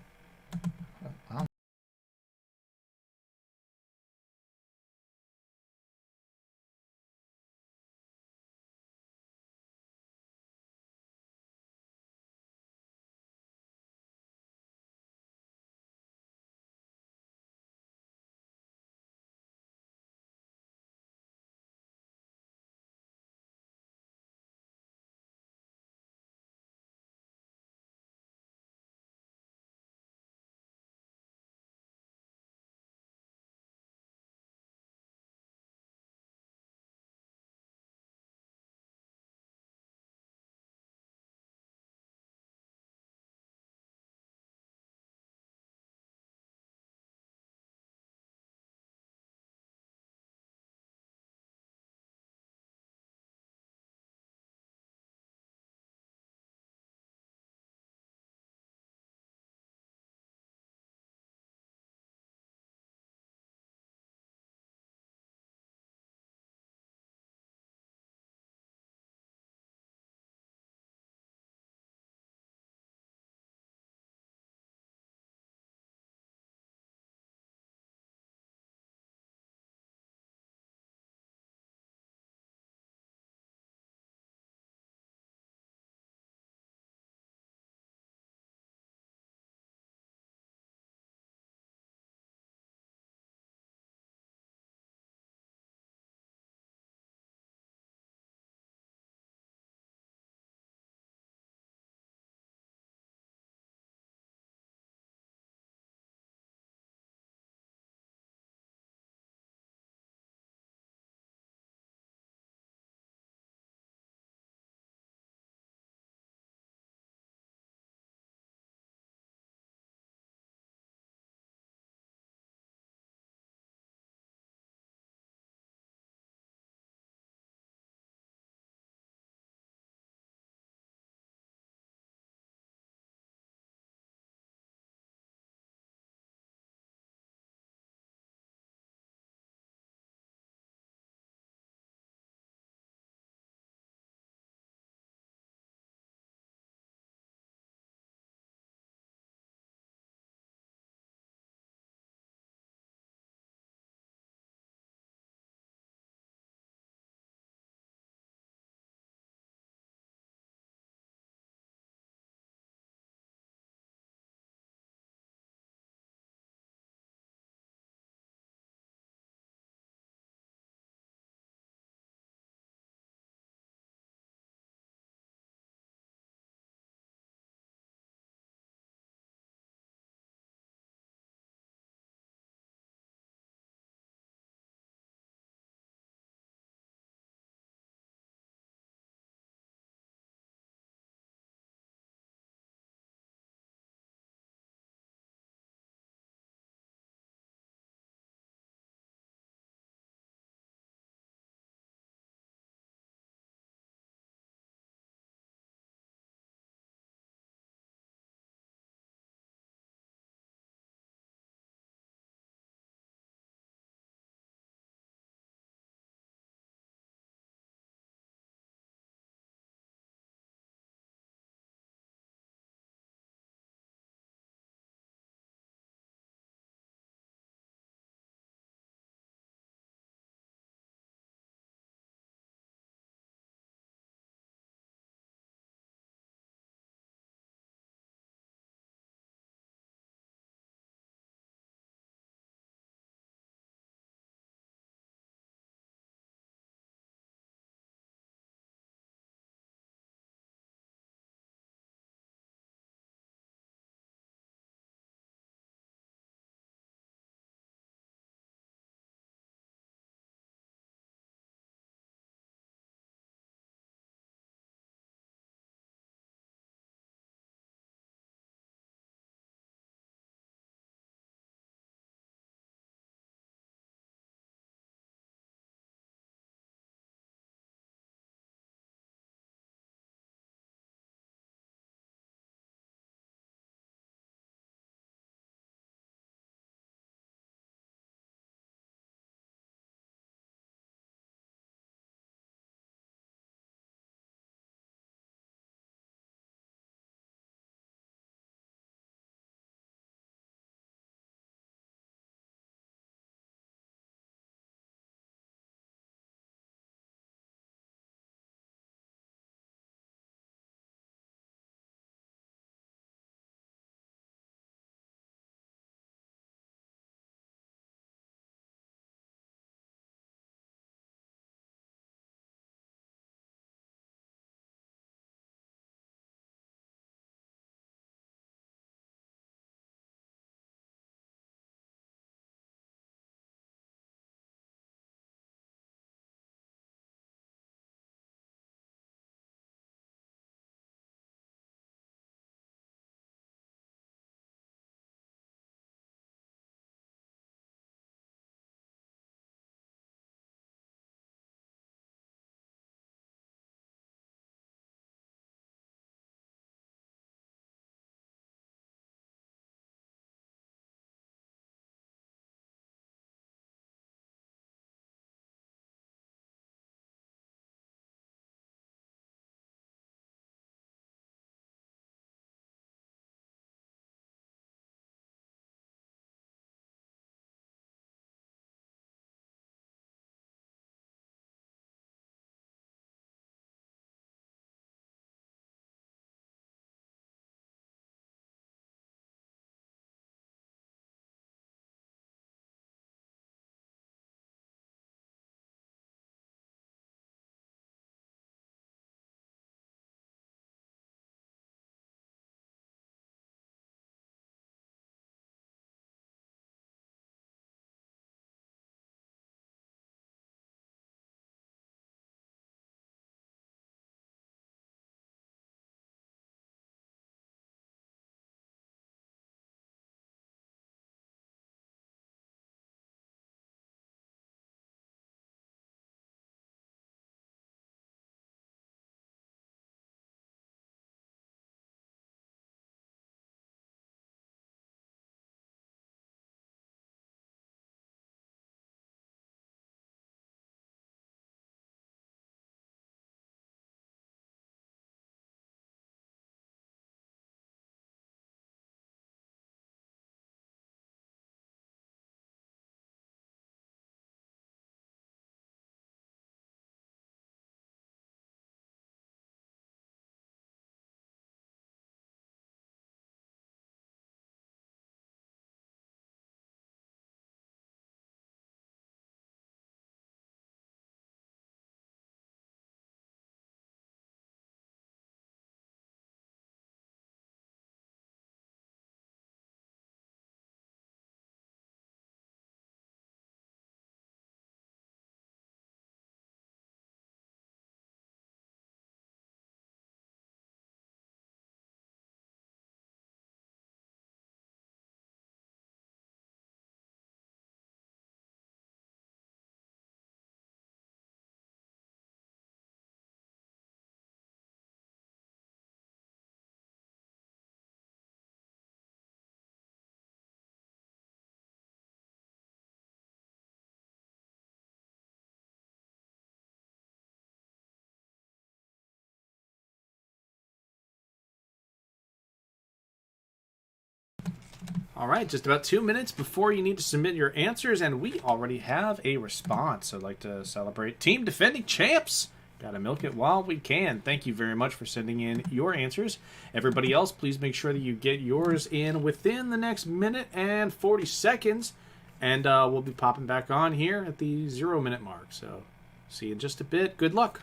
All right, just about 2 minutes before you need to submit your answers, and we already have a response. I'd like to celebrate Team Defending Champs. Gotta milk it while we can. Thank you very much for sending in your answers. Everybody else, please make sure that you get yours in within the next minute and 40 seconds. And we'll be popping back on here at the 0 minute mark. So see you in just a bit. Good luck.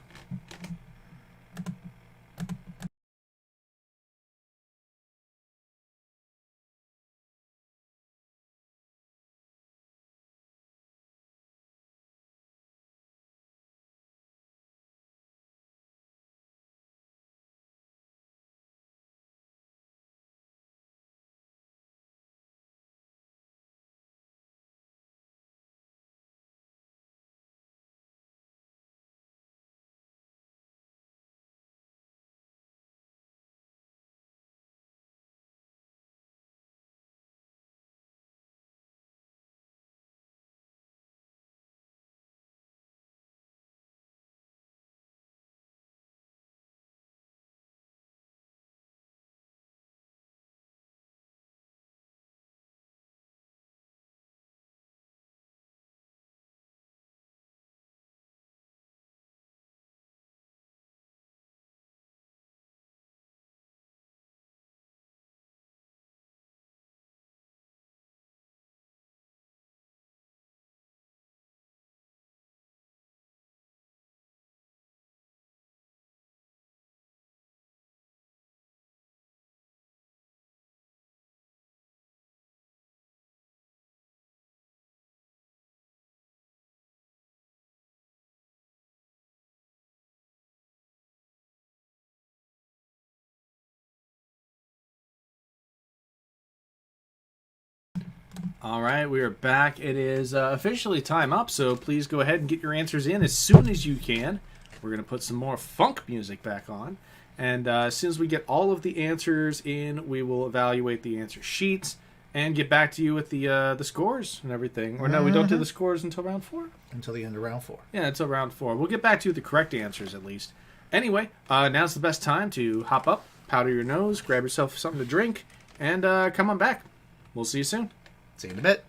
All right, we are back. It is officially time up, so please go ahead and get your answers in as soon as you can. We're going to put some more funk music back on. And as soon as we get all of the answers in, we will evaluate the answer sheets and get back to you with the scores and everything. Or no, we don't do the scores until round 4? Until the end of round 4. Yeah, until round 4. We'll get back to you with the correct answers at least. Anyway, now's the best time to hop up, powder your nose, grab yourself something to drink, and come on back. We'll see you soon. See you in a bit.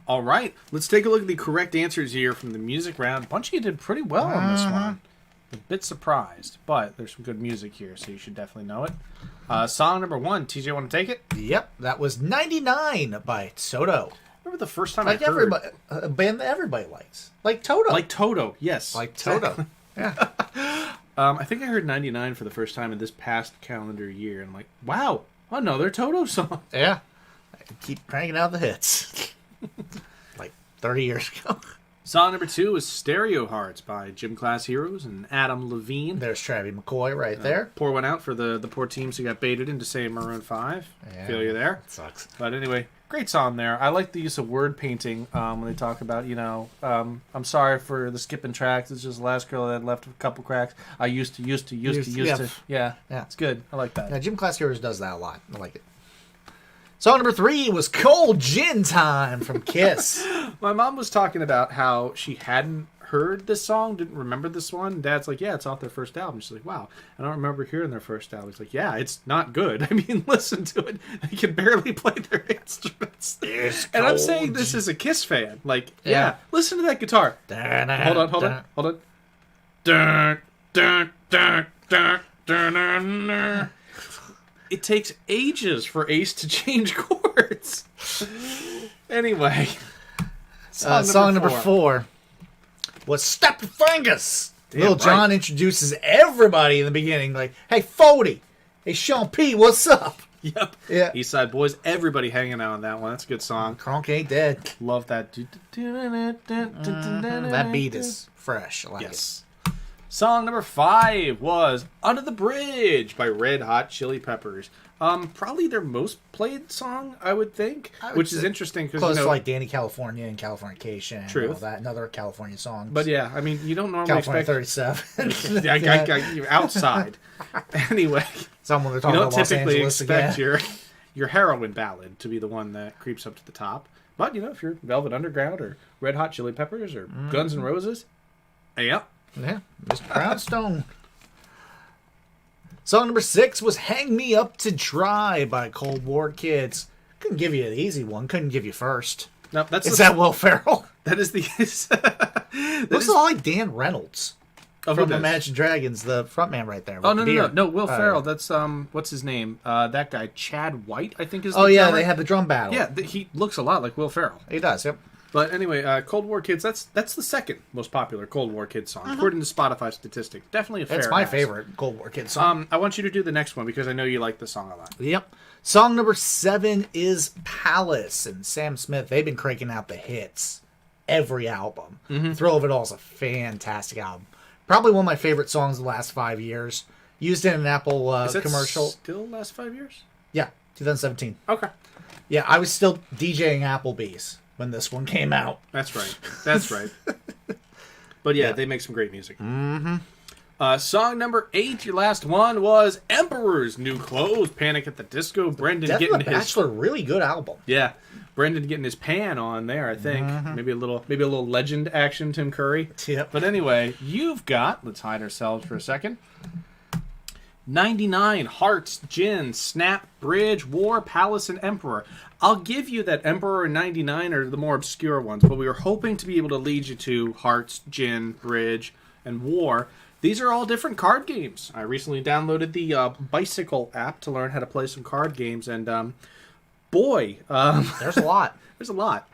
All right, let's take a look at the correct answers here from the music round. A bunch of you did pretty well on this one. A bit surprised, but there's some good music here, so you should definitely know it. Song number 1, TJ, want to take it? Yep, that was 99 by Toto. Remember the first time Like I heard... everybody, a band that everybody likes. Like Toto. Like Toto, yes. Like Toto. Yeah. I think I heard 99 for the first time in this past calendar year, and I'm like, wow, another Toto song. Yeah. I keep cranking out the hits. Like 30 years ago. Song number 2 is Stereo Hearts by Gym Class Heroes and Adam Levine. There's Travis McCoy right there. Pour one out for the poor teams who got baited into saying Maroon 5. Yeah, Feel you there. Sucks. But anyway, great song there. I like the use of word painting when they talk about, I'm sorry for the skipping tracks. It's just the last girl that left a couple cracks. I used to. Yeah, it's good. I like that. Yeah, Gym Class Heroes does that a lot. I like it. Song number 3 was Cold Gin Time from Kiss. My mom was talking about how she hadn't heard this song, didn't remember this one. Dad's like, yeah, it's off their first album. She's like, wow, I don't remember hearing their first album. He's like, yeah, it's not good. I mean, listen to it. They can barely play their instruments. And I'm saying this as a Kiss fan. Like, yeah, listen to that guitar. Hold on. Dun, dun, dun, dun, dun, dun, dun. It takes ages for Ace to change chords. Anyway. Song number 4 was Step Your Fingers. Lil Right. Jon introduces everybody in the beginning like, hey, Fody. Hey, Sean P, what's up? Yep. Yeah. Eastside Boys. Everybody hanging out on that one. That's a good song. Kronk ain't dead. Love that. That beat is fresh. I like Yes. Song number 5 was Under the Bridge by Red Hot Chili Peppers. Probably their most played song, I would think, which is interesting it. because Close to like Danny California and Californication. Truth. And all that. Another California song. But yeah, I mean, you don't normally California expect 37. you're outside. Anyway, Someone they're you talking don't about Los typically Angeles expect again. your heroin ballad to be the one that creeps up to the top. But if you're Velvet Underground or Red Hot Chili Peppers or Guns N' Roses, yeah. Yeah, Mr. Brownstone. Song number 6 was Hang Me Up to Dry by Cold War Kids. Couldn't give you an easy one. Couldn't give you first. No, that's Is that Will Ferrell? that is the Looks a lot like Dan Reynolds oh, from Imagine Dragons, the frontman right there. Oh, with the no. beard. No, Will Ferrell. That's, what's his name? That guy, Chad White, I think is the Oh, yeah, drummer. they had the drum battle. Yeah, he looks a lot like Will Ferrell. He does, yep. But anyway, Cold War Kids, that's the second most popular Cold War Kids song, according to Spotify statistics. Definitely a fair It's my ask. favorite Cold War Kids song. I want you to do the next one because I know you like the song a lot. Yep. Song number 7 is Palace, and Sam Smith, they've been cranking out the hits every album. Thrill of It All is a fantastic album. Probably one of my favorite songs of the last 5 years. Used in an Apple Is that commercial. still last 5 years? Yeah, 2017. Okay. Yeah, I was still DJing Applebee's when this one came out. That's right. That's right. But yeah, they make some great music. Song number 8, your last one, was Emperor's New Clothes, Panic at the Disco. Brendan Death getting of the his... Bachelor, really good album. Yeah. Brendan getting his pan on there, I think. Maybe a little legend action, Tim Curry. Yep. But anyway, you've got, let's hide ourselves for a second, 99, Hearts, Gin, Snap, Bridge, War, Palace, and Emperor. I'll give you that Emperor and 99 are the more obscure ones, but we were hoping to be able to lead you to Hearts, Gin, Bridge, and War. These are all different card games. I recently downloaded the Bicycle app to learn how to play some card games, and There's a lot. there's a lot.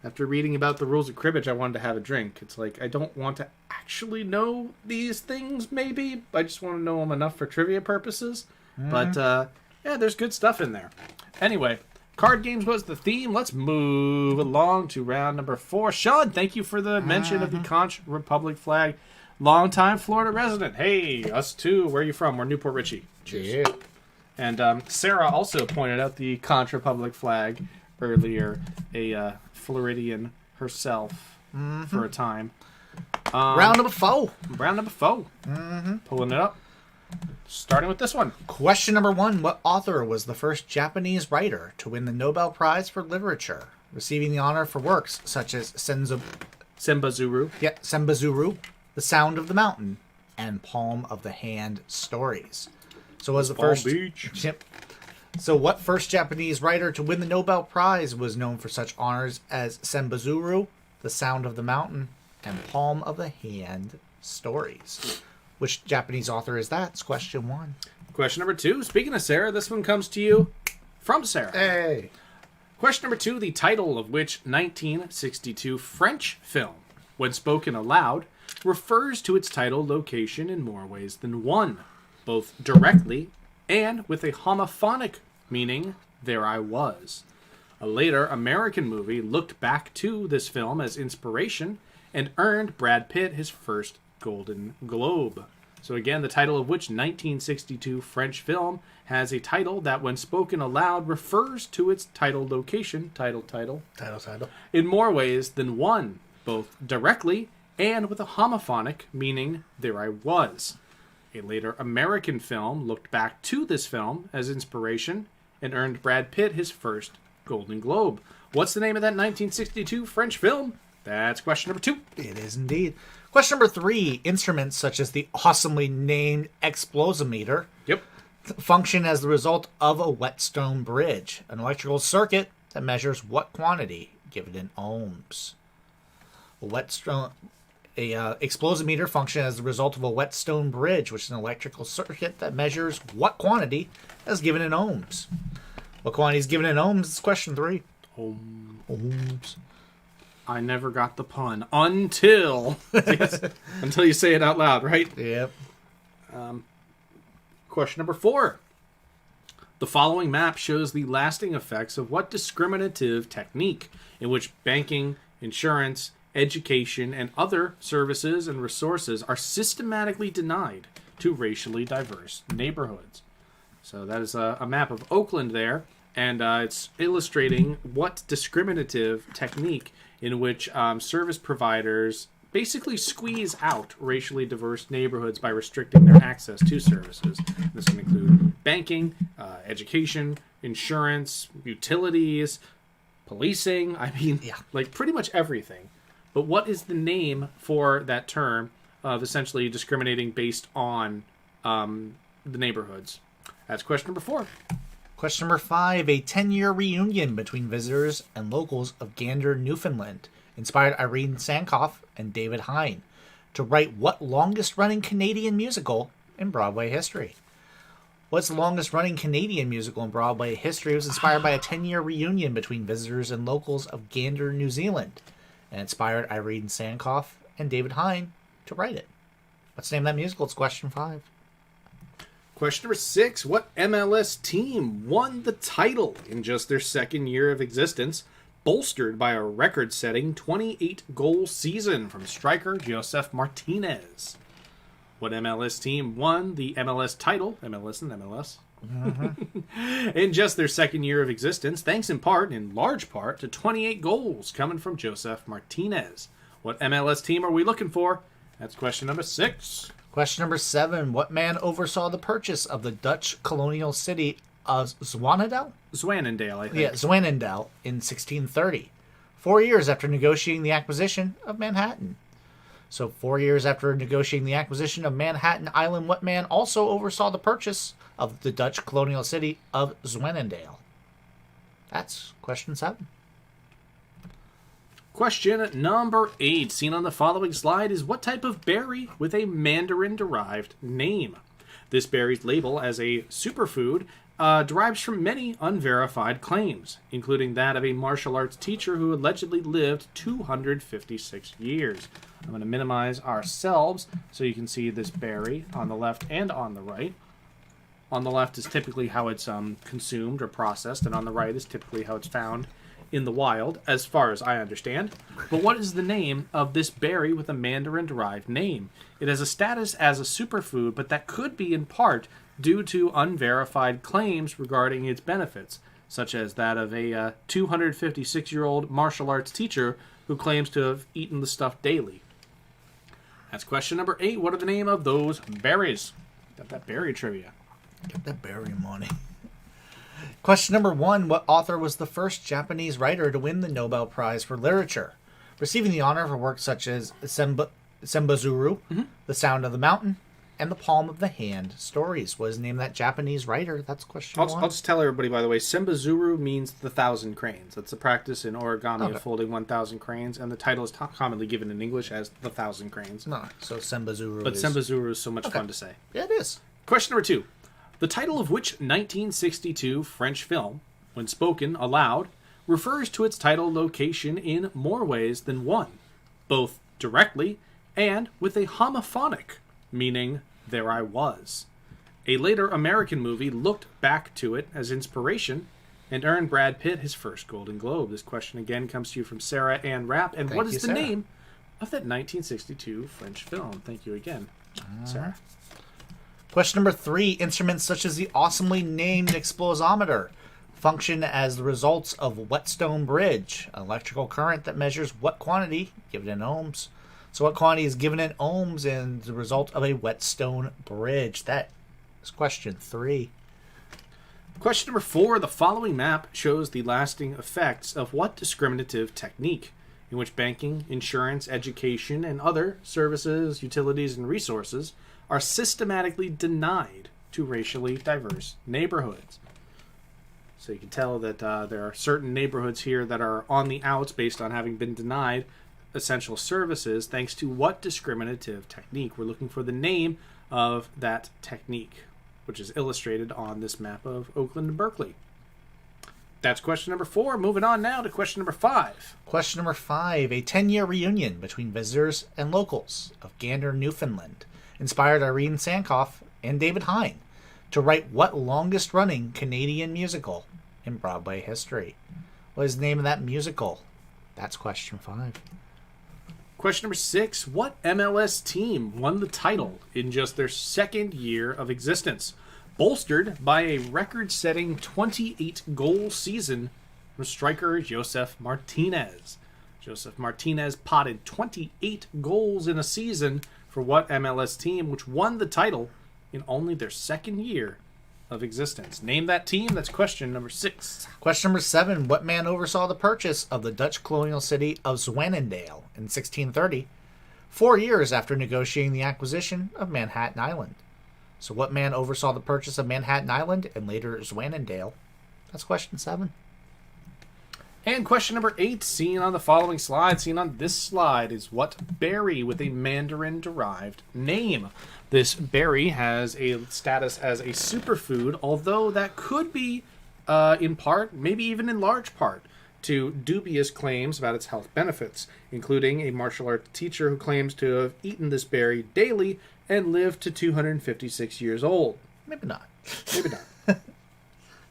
After reading about the rules of cribbage, I wanted to have a drink. It's like, I don't want to actually know these things, maybe. I just want to know them enough for trivia purposes. But, yeah, there's good stuff in there. Anyway, card games was the theme. Let's move along to round number 4. Sean, thank you for the mention of the Conch Republic flag. Longtime Florida resident. Hey, us too. Where are you from? We're Newport Richie. Cheers. Yeah. And Sarah also pointed out the Conch Republic flag earlier. A Floridian herself for a time. Round number 4. Round number 4. Pulling it up. Starting with this one. Question number 1. What author was the first Japanese writer to win the Nobel Prize for Literature, receiving the honor for works such as Sembazuru. Sembazuru, The Sound of the Mountain, and Palm of the Hand stories? So was the Palm first Beach. Yep. So what first Japanese writer to win the Nobel Prize was known for such honors as Sembazuru, The Sound of the Mountain, and Palm of the Hand stories? Which Japanese author is that? It's question 1. Question number 2. Speaking of Sarah, this one comes to you from Sarah. Hey. Question number 2. The title of which 1962 French film, when spoken aloud, refers to its title location in more ways than one, both directly and with a homophonic meaning, there I was. A later American movie looked back to this film as inspiration and earned Brad Pitt his first Golden Globe. So again, the title of which 1962 French film has a title that, when spoken aloud, refers to its title location, title, in more ways than one, both directly and with a homophonic meaning, there I was. A later American film looked back to this film as inspiration and earned Brad Pitt his first Golden Globe. What's the name of that 1962 French film? That's question number 2. It is indeed. Question number 3. Instruments such as the awesomely named explosimeter function as the result of a whetstone bridge, an electrical circuit that measures what quantity given in ohms. A explosimeter function as the result of a whetstone bridge, which is an electrical circuit that measures what quantity as given in ohms. What quantity is given in ohms is question 3. Ohms. I never got the pun until until you say it out loud, right? Yep. Question number 4. The following map shows the lasting effects of what discriminative technique in which banking, insurance, education, and other services and resources are systematically denied to racially diverse neighborhoods. So that is a map of Oakland there, and it's illustrating what discriminative technique in which service providers basically squeeze out racially diverse neighborhoods by restricting their access to services. This can include banking, education, insurance, utilities, policing, like pretty much everything. But what is the name for that term of essentially discriminating based on the neighborhoods? That's question number 4. Question number 5. A 10-year reunion between visitors and locals of Gander, Newfoundland, inspired Irene Sankoff and David Hine to write what longest-running Canadian musical in Broadway history? What's the longest-running Canadian musical in Broadway history? It was inspired by a 10-year reunion between visitors and locals of Gander, New Zealand, and inspired Irene Sankoff and David Hine to write it. What's the name of that musical? It's question 5. Question number 6. What MLS team won the title in just their second year of existence, bolstered by a record-setting 28-goal season from striker Josef Martinez? What MLS team won the MLS title, MLS and MLS, in just their second year of existence, thanks in large part, to 28 goals coming from Josef Martinez? What MLS team are we looking for? That's question number 6. Question number 7. What man oversaw the purchase of the Dutch colonial city of Zwanendale? Zwanendale, I think. Yeah, Zwanendale in 1630, 4 years after negotiating the acquisition of Manhattan. So 4 years after negotiating the acquisition of Manhattan Island, what man also oversaw the purchase of the Dutch colonial city of Zwanendale? That's question 7. Question number 8, seen on the following slide, is what type of berry with a Mandarin-derived name? This berry's label as a superfood derives from many unverified claims, including that of a martial arts teacher who allegedly lived 256 years. I'm going to minimize ourselves so you can see this berry on the left and on the right. On the left is typically how it's consumed or processed, and on the right is typically how it's found in the wild, as far as I understand. But what is the name of this berry with a Mandarin-derived name? It has a status as a superfood, but that could be in part due to unverified claims regarding its benefits, such as that of a 256-year-old martial arts teacher who claims to have eaten the stuff daily. That's question number 8. What are the name of those berries? Got that berry trivia. Get that berry money. Question number 1. What author was the first Japanese writer to win the Nobel Prize for Literature, receiving the honor for works such as Sembazuru, The Sound of the Mountain, and The Palm of the Hand stories. What is the name of that Japanese writer? That's question I'll one. just tell everybody, by the way, Sembazuru means the 1,000 cranes. That's a practice in origami Okay. of folding 1,000 cranes, and the title is commonly given in English as the 1,000 cranes. No, so Sembazuru But is... Sembazuru is so much fun to say. Yeah, it is. Question number 2. The title of which 1962 French film, when spoken aloud, refers to its title location in more ways than one, both directly and with a homophonic, meaning there I was. A later American movie looked back to it as inspiration and earned Brad Pitt his first Golden Globe. This question again comes to you from Sarah Ann Rapp. And what is the Sarah. name of that 1962 French film? Thank you again, Sarah. Question number 3. Instruments such as the awesomely named explosometer function as the results of whetstone bridge, an electrical current that measures what quantity given in ohms. So what quantity is given in ohms and the result of a whetstone bridge? That is question 3. Question number 4. The following map shows the lasting effects of what discriminative technique, in which banking, insurance, education, and other services, utilities, and resources are systematically denied to racially diverse neighborhoods. So you can tell that there are certain neighborhoods here that are on the outs based on having been denied essential services thanks to what discriminative technique. We're looking for the name of that technique, which is illustrated on this map of Oakland and Berkeley. That's question number 4. Moving on now to question number 5. Question number 5. A 10-year reunion between visitors and locals of Gander, Newfoundland inspired Irene Sankoff and David Hine to write what longest-running Canadian musical in Broadway history? What is the name of that musical? That's question 5. Question number 6. What MLS team won the title in just their second year of existence, bolstered by a record-setting 28-goal season from striker Josef Martinez? Josef Martinez potted 28 goals in a season for what MLS team, which won the title in only their second year of existence? Name that team. That's question number 6. Question number 7. What man oversaw the purchase of the Dutch colonial city of Zwanendale in 1630, 4 years after negotiating the acquisition of Manhattan Island? So what man oversaw the purchase of Manhattan Island and later Zwanendale? That's question 7. And question number 8, seen on the following slide, seen on this slide, is what berry with a Mandarin-derived name? This berry has a status as a superfood, although that could be, in part, maybe even in large part, to dubious claims about its health benefits, including a martial arts teacher who claims to have eaten this berry daily and lived to 256 years old. Maybe not. Maybe not.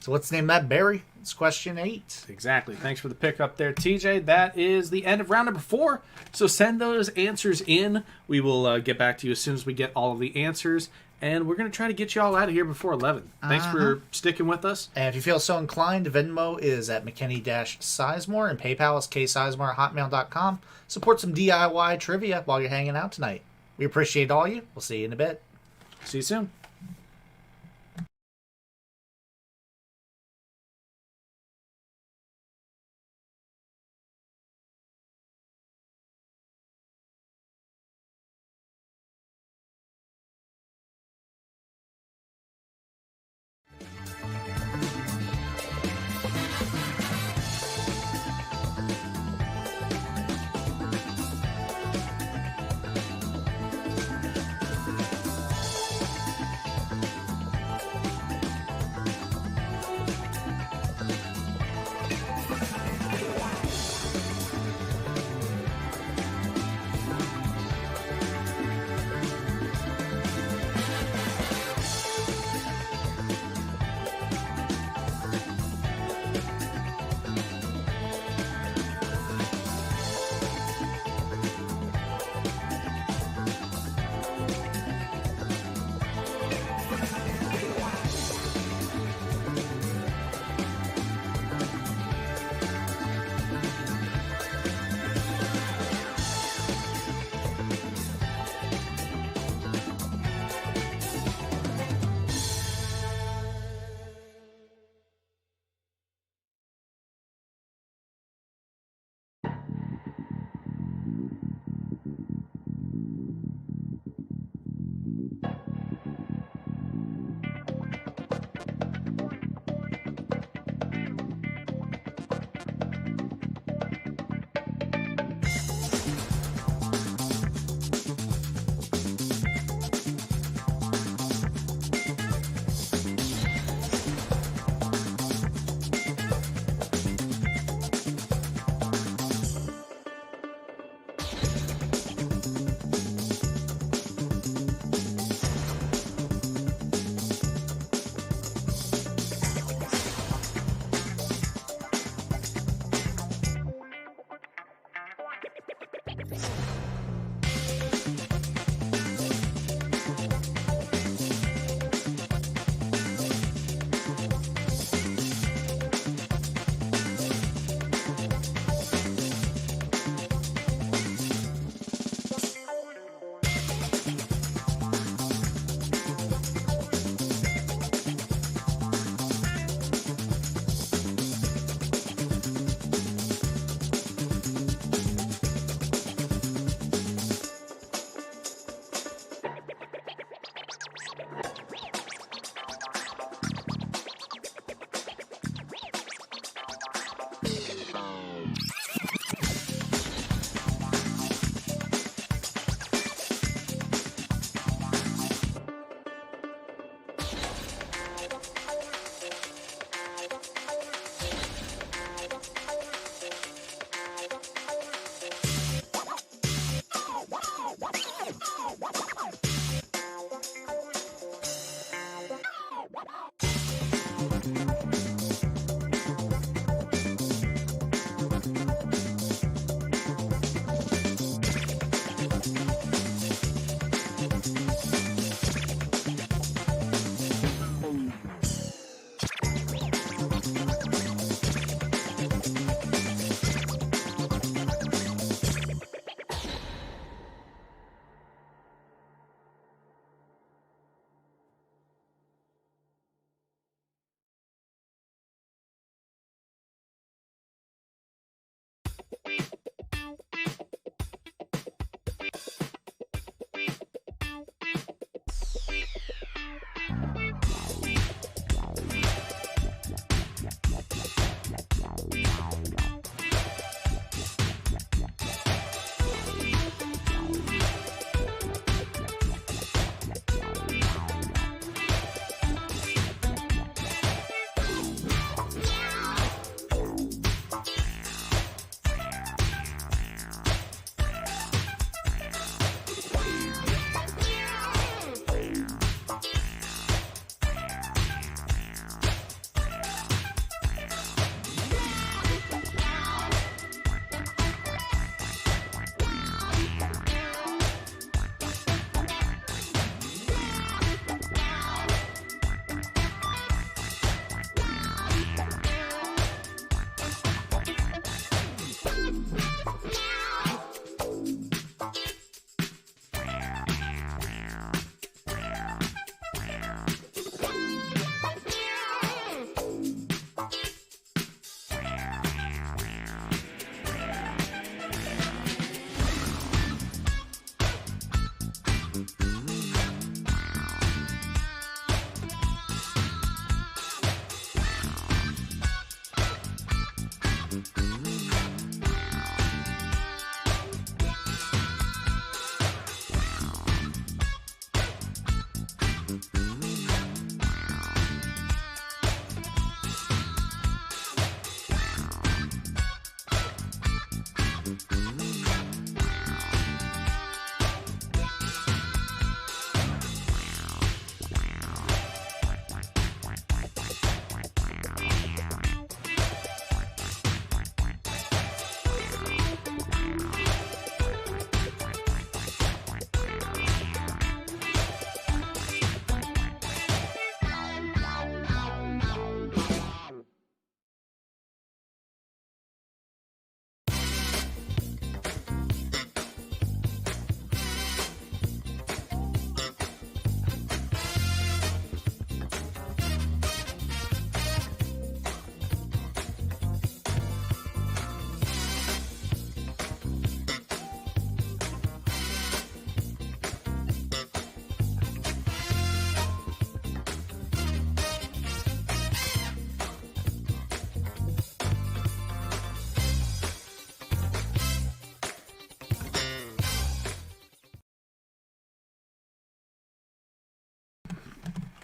So what's the name of that berry? It's question 8. Exactly. Thanks for the pick up there, TJ. That is the end of round number 4. So send those answers in. We will get back to you as soon as we get all of the answers. And we're going to try to get you all out of here before 11. Thanks for sticking with us. And if you feel so inclined, Venmo is at McKinney-Sizemore and PayPal is ksizemore@hotmail.com. Support some DIY trivia while you're hanging out tonight. We appreciate all you. We'll see you in a bit. See you soon.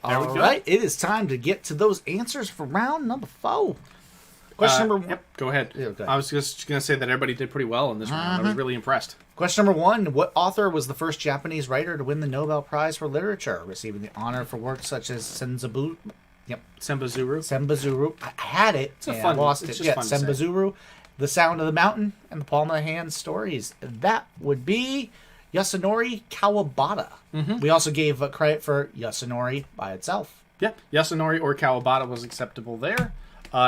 There we All go. right, it is time to get to those answers for round number 4. Question number 1. Yep, go ahead. Yeah, go ahead. I was just going to say that everybody did pretty well in this round. I was really impressed. Question number 1. What author was the first Japanese writer to win the Nobel Prize for Literature, receiving the honor for works such as Sembazuru? I had it. It's a and fun- I lost it's it. just Yeah, fun to say. Sembazuru, The Sound of the Mountain, and The Palm of the Hand Stories. That would be Yasunori Kawabata. We also gave credit for Yasunori by itself. Yeah, Yasunori or Kawabata was acceptable there.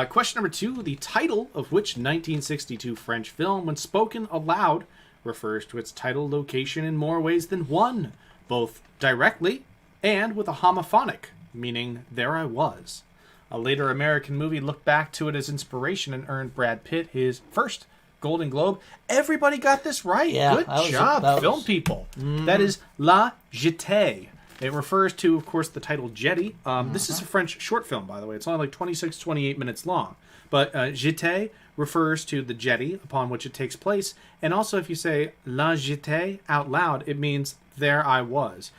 Question number 2. The title of which 1962 French film, when spoken aloud, refers to its title location in more ways than one, both directly and with a homophonic, meaning there I was. A later American movie looked back to it as inspiration and earned Brad Pitt his first Golden Globe. Everybody got this right. Yeah, Good that was- job, that was- film people. That is La Jetée. It refers to, of course, the title Jetty. This is a French short film, by the way. It's only like 26, 28 minutes long. But Jetée refers to the jetty upon which it takes place. And also, if you say La Jetée out loud, it means there I was,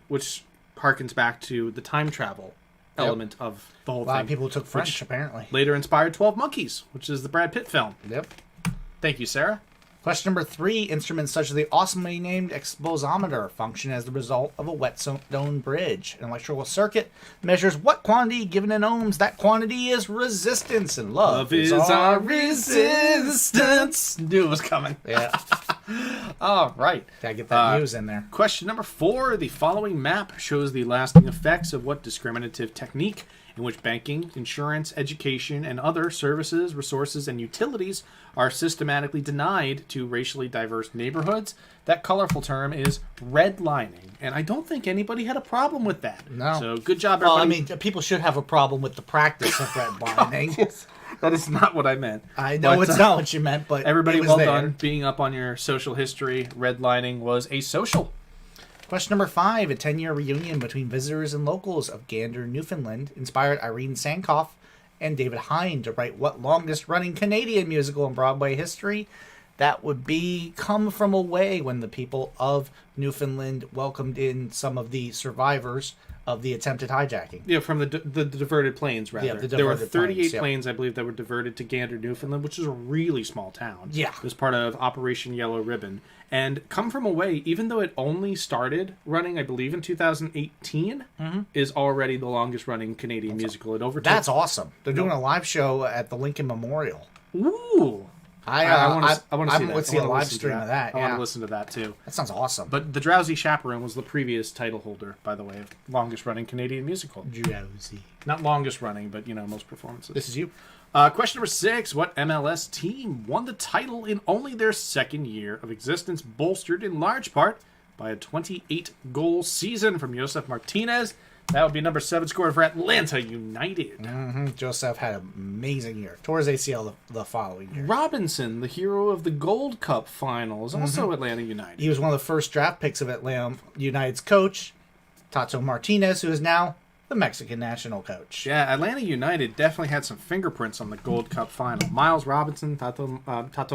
which harkens back to the time travel element of the whole A thing. lot of people took French, which apparently. later inspired 12 Monkeys, which is the Brad Pitt film. Yep. Thank you, Sarah. Question number 3. Instruments such as the awesomely named exposometer function as the result of a whetstone bridge. An electrical circuit measures what quantity given in ohms. That quantity is resistance, and love Is our resistance. Knew it was coming. Yeah, All right. gotta get that news in there. Question number 4. The following map shows the lasting effects of what discriminative technique in which banking, insurance, education, and other services, resources, and utilities are systematically denied to racially diverse neighborhoods. That colorful term is redlining. And I don't think anybody had a problem with that. No. So good job, Well, I everybody. mean, people should have a problem with the practice of redlining. That is not what I meant. I know But, it's not what you meant, but Everybody, it was well there. done being up on your social history. Redlining was a social. Question number 5. A 10-year reunion between visitors and locals of Gander, Newfoundland, inspired Irene Sankoff and David Hine to write what longest-running Canadian musical in Broadway history? That would be Come From Away, when the people of Newfoundland welcomed in some of the survivors of the attempted hijacking. Yeah, from the diverted planes, rather. Yeah, the there were diverted 38 planes, yeah. planes, I believe, that were diverted to Gander, Newfoundland, which is a really small town. Yeah. It was part of Operation Yellow Ribbon. And Come From Away, even though it only started running, I believe, in 2018, is already the longest-running Canadian musical. It overtook... That's awesome. They're doing a live show at the Lincoln Memorial. Ooh! I want to see that. would see I a wanna live listen to stream of that. I want Yeah. to listen to that, too. That sounds awesome. But The Drowsy Chaperone was the previous title holder, by the way, of longest-running Canadian musical. Drowsy. Not longest-running, but, most performances. This is you. Question number 6. What MLS team won the title in only their second year of existence, bolstered in large part by a 28-goal season from Josef Martinez? That would be number 7 scored for Atlanta United. Joseph had an amazing year. Tore his ACL the following year. Robinson, the hero of the Gold Cup final, is also Atlanta United. He was one of the first draft picks of Atlanta United's coach, Tato Martinez, who is now the Mexican national coach. Yeah, Atlanta United definitely had some fingerprints on the Gold Cup final. Miles Robinson, Tato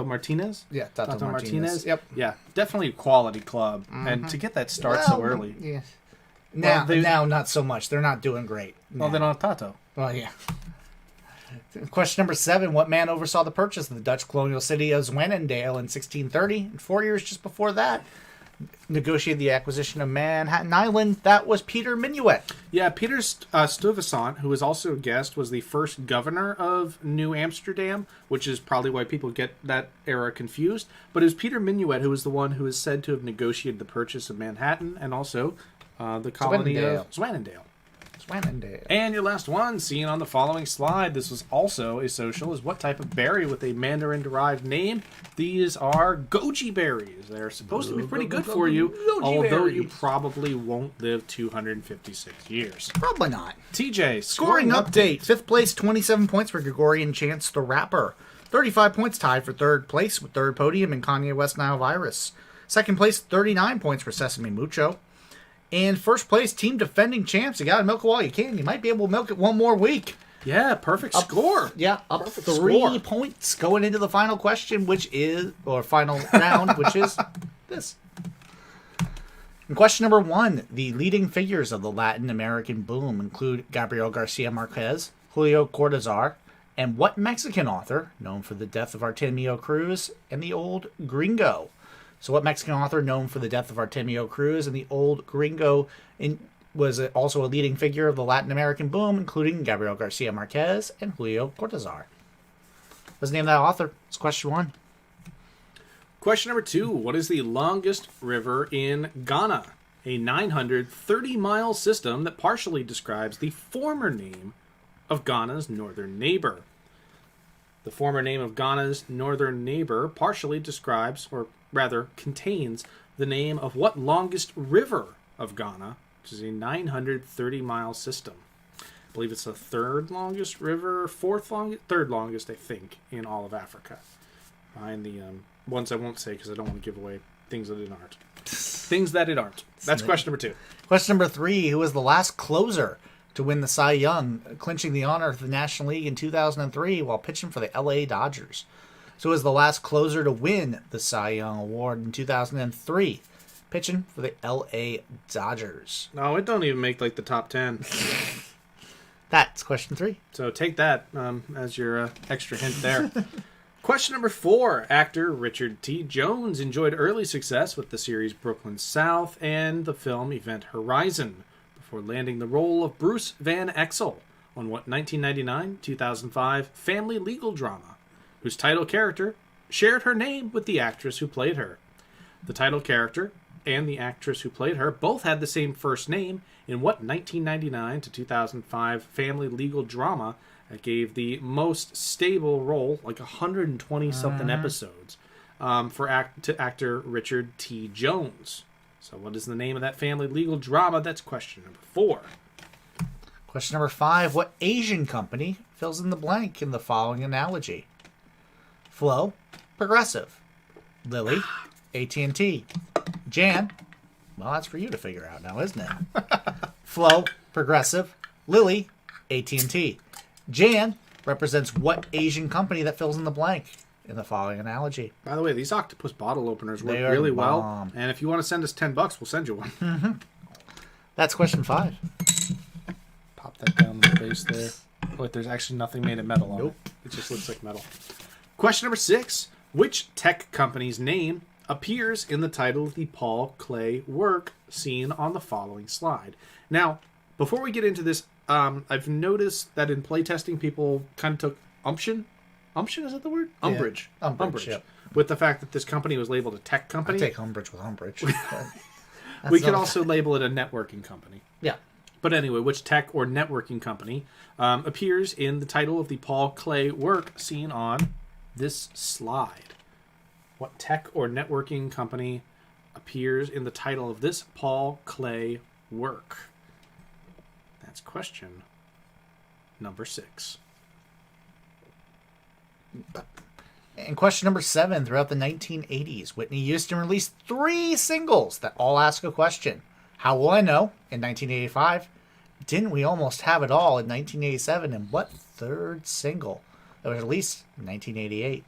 Martinez? Yeah, Tato Martinez. Yep. Yeah, definitely a quality club. And to get that start so early. Yeah. Now, they- now, not so much. They're not doing great. Well, they don't have Tato. Well, yeah. Question number 7. What man oversaw the purchase of the Dutch colonial city of Zwannendale in 1630? And 4 years just before that, negotiated the acquisition of Manhattan Island. That was Peter Minuet. Yeah, Peter Stuyvesant, who was also a guest, was the first governor of New Amsterdam, which is probably why people get that era confused. But it was Peter Minuet who was the one who is said to have negotiated the purchase of Manhattan and also the colony of Zwannendale. Zwannendale. And your last one, seen on the following slide, this was also a social, is what type of berry with a Mandarin-derived name? These are goji berries. They're supposed to be pretty good for you, Goji although you berries. probably won't live 256 years. Probably not. TJ, Scoring update. 5th place, 27 points for Gregorian Chance the Rapper. 35 points tied for 3rd place with 3rd podium in Kanye West Nile Virus. 2nd place, 39 points for Sesame Mucho. And 1st place, team defending champs. You got to milk it while you can. You might be able to milk it one more week. Yeah, perfect score. Yeah, up Perfect 3 score. points going into the final question, which is, or final round, which is this. And question number 1. The leading figures of the Latin American boom include Gabriel Garcia Marquez, Julio Cortázar, and what Mexican author, known for the death of Artemio Cruz and the Old Gringo? So what Mexican author known for the death of Artemio Cruz and the Old Gringo was also a leading figure of the Latin American boom, including Gabriel Garcia Marquez and Julio Cortázar? What's the name of that author? It's question 1. Question number 2. What is the longest river in Ghana? A 930-mile system that partially describes the former name of Ghana's northern neighbor. The former name of Ghana's northern neighbor partially describes, or rather contains, the name of what longest river of Ghana, which is a 930-mile system. I believe it's the third longest river, third longest, I think, in all of Africa. Behind the ones I won't say because I don't want to give away things that it aren't. Things that it aren't. That's question number 2. Question number 3. Who was the last closer to win the Cy Young, clinching the honor of the National League in 2003 while pitching for the LA Dodgers? So was the last closer to win the Cy Young Award in 2003, pitching for the LA Dodgers. No, it don't even make like the top 10. That's question 3. So take that as your extra hint there. Question number 4. Actor Richard T. Jones enjoyed early success with the series Brooklyn South and the film Event Horizon before landing the role of Bruce Van Exel on what 1999-2005 family legal drama, whose title character shared her name with the actress who played her. The title character and the actress who played her both had the same first name in what 1999-2005 family legal drama that gave the most stable role, like 120-something episodes, to actor Richard T. Jones. So what is the name of that family legal drama? That's question number 4. Question number 5. What Asian company fills in the blank in the following analogy? Flo, Progressive. Lily, AT&T. Jan, well, that's for you to figure out now, isn't it? Flo, Progressive. Lily, AT&T. Jan represents what Asian company that fills in the blank in the following analogy? By the way, these Octopus bottle openers work They are really well. bomb. And if you want to send us $10, we'll send you one. That's question 5. Pop that down the base there. Wait, there's actually nothing made of metal on Nope. it. It just looks like metal. Question number 6. Which tech company's name appears in the title of the Paul Klee work seen on the following slide? Now, before we get into this, I've noticed that in playtesting, people kind of took umption. Umption, is that the word? Yeah. Umbrage. Umbrage, yep. With the fact that this company was labeled a tech company. I take umbrage with umbrage. We could also label it a networking company. Yeah. But anyway, which tech or networking company appears in the title of the Paul Klee work seen on this slide? What tech or networking company appears in the title of this Paul Klee work? That's question number 6. And question number 7. Throughout the 1980s, Whitney Houston released 3 singles that all ask a question. How Will I Know in 1985? Didn't We Almost Have It All in 1987? And what third single that was released in 1988?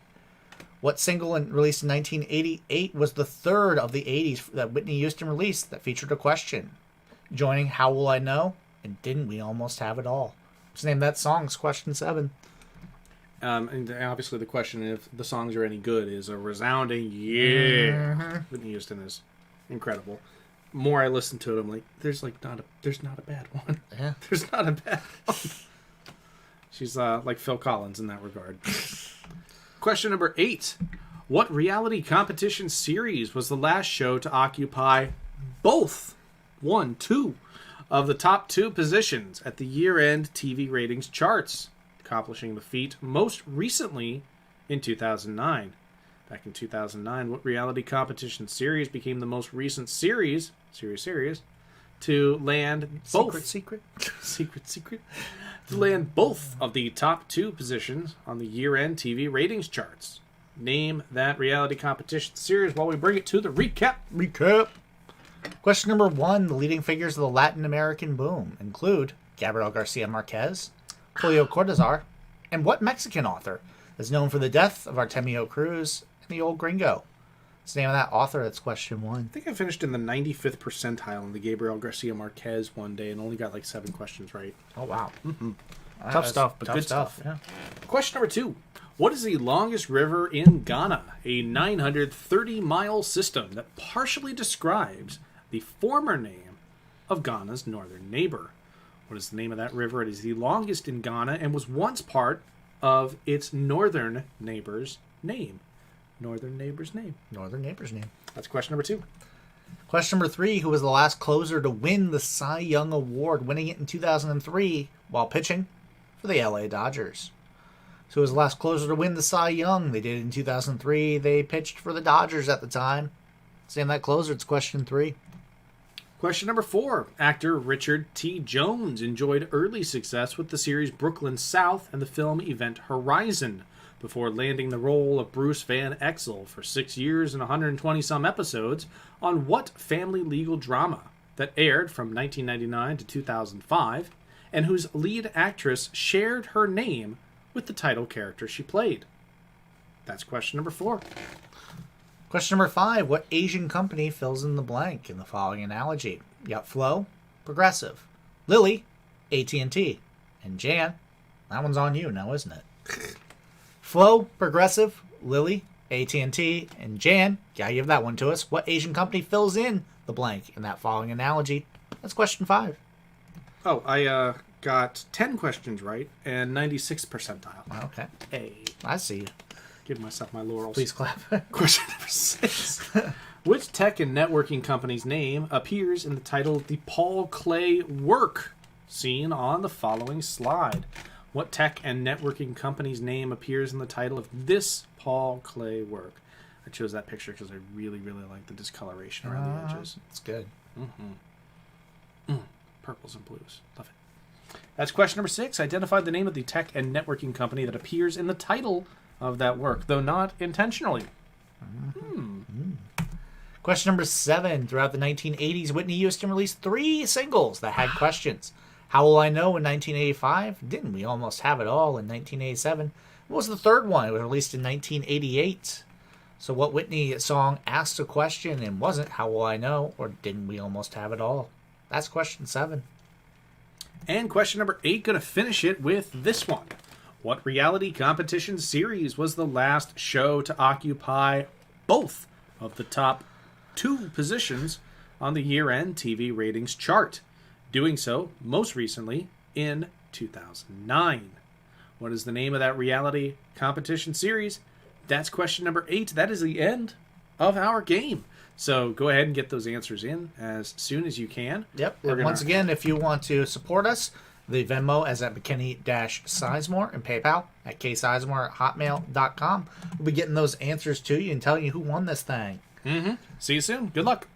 What single released in 1988 was the third of the 80s that Whitney Houston released that featured a question? Joining How Will I Know and Didn't We Almost Have It All? What's the name of that song? It's question 7. And obviously the question if the songs are any good is a resounding yeah. Whitney Houston is incredible. More I listen to it, I'm like, there's not a bad one. Yeah. There's not a bad one. She's like Phil Collins in that regard. Question number 8. What reality competition series was the last show to occupy both 2 of the top 2 positions at the year-end TV ratings charts, accomplishing the feat most recently in 2009? Back in 2009, what reality competition series became the most recent series to land both Secret. to land both of the top 2 positions on the year-end TV ratings charts? Name that reality competition series while we bring it to the recap. Question number 1. The leading figures of the Latin American boom include Gabriel Garcia Marquez, Julio Cortázar, and what Mexican author is known for the death of Artemio Cruz and the Old Gringo? What's the name of that author? That's question 1. I think I finished in the 95th percentile in the Gabriel Garcia Marquez one day and only got like 7 questions right. Oh, wow. Tough stuff, but tough good stuff. stuff. Yeah. Question number 2. What is the longest river in Ghana? A 930-mile system that partially describes the former name of Ghana's northern neighbor. What is the name of that river? It is the longest in Ghana and was once part of its northern neighbor's name. Northern neighbor's name. Northern neighbor's name. That's question number 2. Question number 3. Who was the last closer to win the Cy Young Award, winning it in 2003 while pitching for the LA Dodgers? So who was the last closer to win the Cy Young? They did it in 2003. They pitched for the Dodgers at the time. Same that closer. It's question 3. Question number 4. Actor Richard T. Jones enjoyed early success with the series Brooklyn South and the film Event Horizon, before landing the role of Bruce Van Exel for 6 years and 120-some episodes on what family legal drama that aired from 1999 to 2005, and whose lead actress shared her name with the title character she played? That's question number 4. Question number 5. What Asian company fills in the blank in the following analogy? You got Flo, Progressive, Lily, AT&T, and Jan. That one's on you now, isn't it? Flo, Progressive, Lily, AT&T, and Jan. Gotta give that one to us. What Asian company fills in the blank in that following analogy? That's question 5. Oh, I got 10 questions right and 96th percentile. Okay. Hey, I see you. give myself my laurels. Please clap. Question number 6. Which tech and networking company's name appears in the title of the Paul Clay work seen on the following slide? What tech and networking company's name appears in the title of this Paul Clay work? I chose that picture because I really, really like the discoloration around the edges. It's good. Purples and blues. Love it. That's question number 6. Identify the name of the tech and networking company that appears in the title of that work, though not intentionally. Question number 7. Throughout the 1980s, Whitney Houston released 3 singles that had questions. How Will I Know in 1985? Didn't We Almost Have It All in 1987? What was the third one? It was released in 1988. So what Whitney song asked a question and wasn't How Will I Know or Didn't We Almost Have It All? That's question 7. And question number 8, going to finish it with this one. What reality competition series was the last show to occupy both of the top 2 positions on the year-end TV ratings chart? Doing so most recently in 2009. What is the name of that reality competition series? That's question number 8. That is the end of our game. So go ahead and get those answers in as soon as you can. Yep. Once again, if you want to support us, the Venmo is at McKinney-Sizemore and PayPal at ksizemore@hotmail.com. We'll be getting those answers to you and telling you who won this thing. See you soon. Good luck.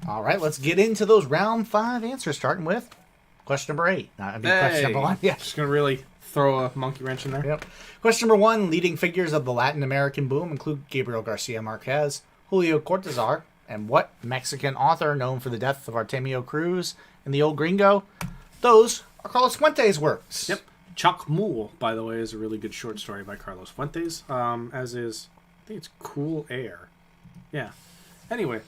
All right, let's get into those round 5 answers, starting with question number 8. Question number 1. Yeah. Just going to really throw a monkey wrench in there. Yep. Question number 1. Leading figures of the Latin American boom include Gabriel Garcia Marquez, Julio Cortázar, and what Mexican author known for the death of Artemio Cruz and the Old Gringo? Those are Carlos Fuentes' works. Yep. Choc Mule, by the way, is a really good short story by Carlos Fuentes, as is, I think it's Cool Air. Yeah. Anyway,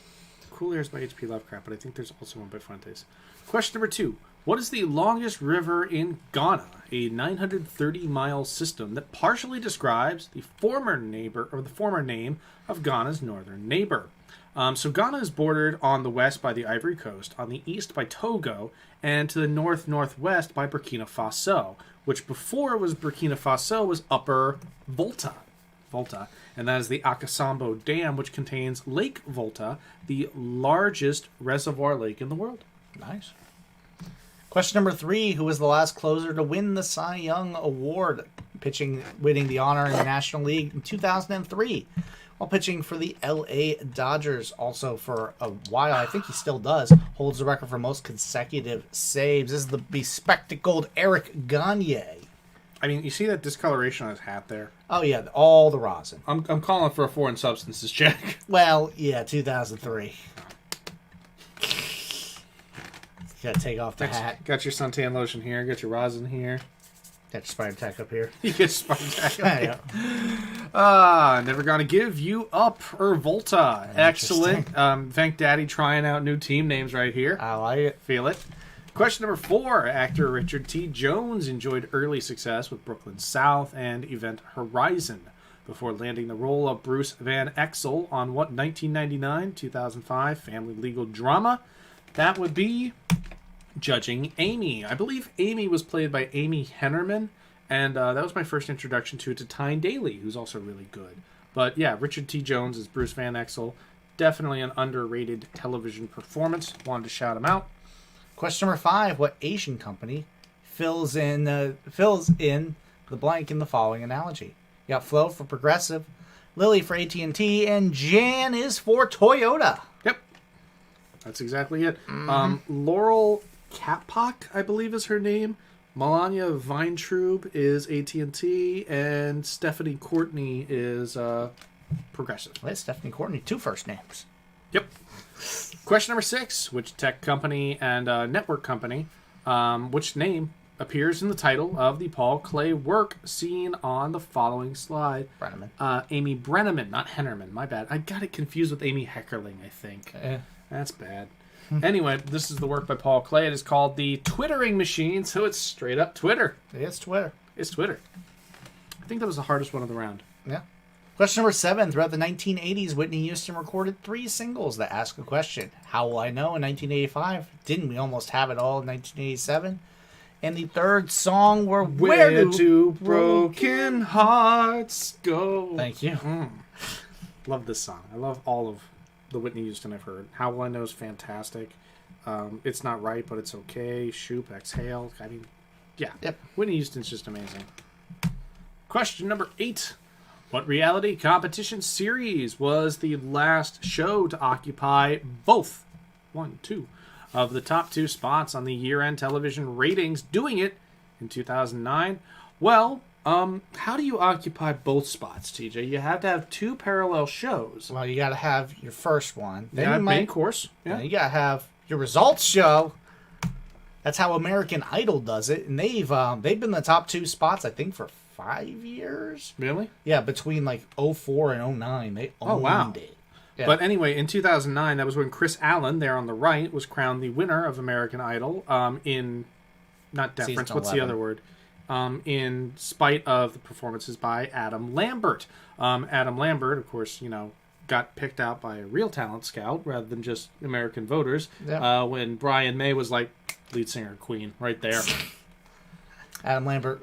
Cool Air is by H.P. Lovecraft, but I think there's also one by Fuentes. Question number 2. What is the longest river in Ghana? A 930-mile system that partially describes the former name of Ghana's northern neighbor. So Ghana is bordered on the west by the Ivory Coast, on the east by Togo, and to the north-northwest by Burkina Faso, which before was Burkina Faso was Upper Volta. And that is the Akasambo Dam, which contains Lake Volta, the largest reservoir lake in the world. Nice. Question number 3. Who was the last closer to win the Cy Young Award, winning the honor in the National League in 2003, while pitching for the L.A. Dodgers also for a while. I think he still does. Holds the record for most consecutive saves. This is the bespectacled Eric Gagne. I mean, you see that discoloration on his hat there? Oh, yeah, all the rosin. I'm calling for a foreign substances check. Well, yeah, 2003. Gotta take off the hat. Got your suntan lotion here. Got your rosin here. Got your Spider Tack up here. You get Spartak. Yeah. Never gonna give you up, Volta. Excellent. Thank Daddy trying out new team names right here. I like it. Feel it. Question number 4. Actor Richard T. Jones enjoyed early success with Brooklyn South and Event Horizon before landing the role of Bruce Van Exel on what 1999-2005 family legal drama? That would be Judging Amy. I believe Amy was played by Amy Hennerman, and that was my first introduction to Tyne Daly, who's also really good. But yeah, Richard T. Jones is Bruce Van Exel. Definitely an underrated television performance. Wanted to shout him out. Question number 5. What Asian company fills in the blank in the following analogy? You got Flo for Progressive, Lily for AT&T, and Jan is for Toyota. Yep. That's exactly it. Laurel Kapok, I believe is her name. Melania Weintraub is AT&T, and Stephanie Courtney is Progressive. Well, Stephanie Courtney, 2 first names. Yep. Question number 6. Which tech company and network company, which name appears in the title of the Paul Clay work seen on the following slide? Brenneman. Amy Brenneman, not Hennerman. My bad. I got it confused with Amy Heckerling, I think. That's bad. Anyway, this is the work by Paul Clay. It is called The Twittering Machine, so it's straight up Twitter. It's Twitter. It's Twitter. I think that was the hardest one of the round. Yeah. Question number 7. Throughout the 1980s, Whitney Houston recorded 3 singles that ask a question. How Will I Know in 1985? Didn't we almost have it all in 1987? And the third song were Where Do Broken Hearts Go? Thank you. Love this song. I love all of the Whitney Houston I've heard. How Will I Know is fantastic. It's Not Right, but It's Okay. Shoop, Exhale. I mean, yeah. Yep. Whitney Houston's just amazing. Question number 8. What reality competition series was the last show to occupy both 2 of the top 2 spots on the year-end television ratings, doing it in 2009? Well, how do you occupy both spots, TJ? You have to have 2 parallel shows. Well, you got to have your first one. Then you main course. Yeah. You got to have your results show. That's how American Idol does it, and they've been the top 2 spots, I think, for 5 years. Really? Yeah, between like 2004 and 2009, they owned it. Yeah. But anyway, in 2009, that was when Chris Allen, there on the right, was crowned the winner of American Idol. In not deference, what's the other word? In spite of the performances by Adam Lambert. Adam Lambert, of course, got picked out by a real talent scout rather than just American voters. Yeah. When Brian May was like lead singer Queen right there. Adam Lambert,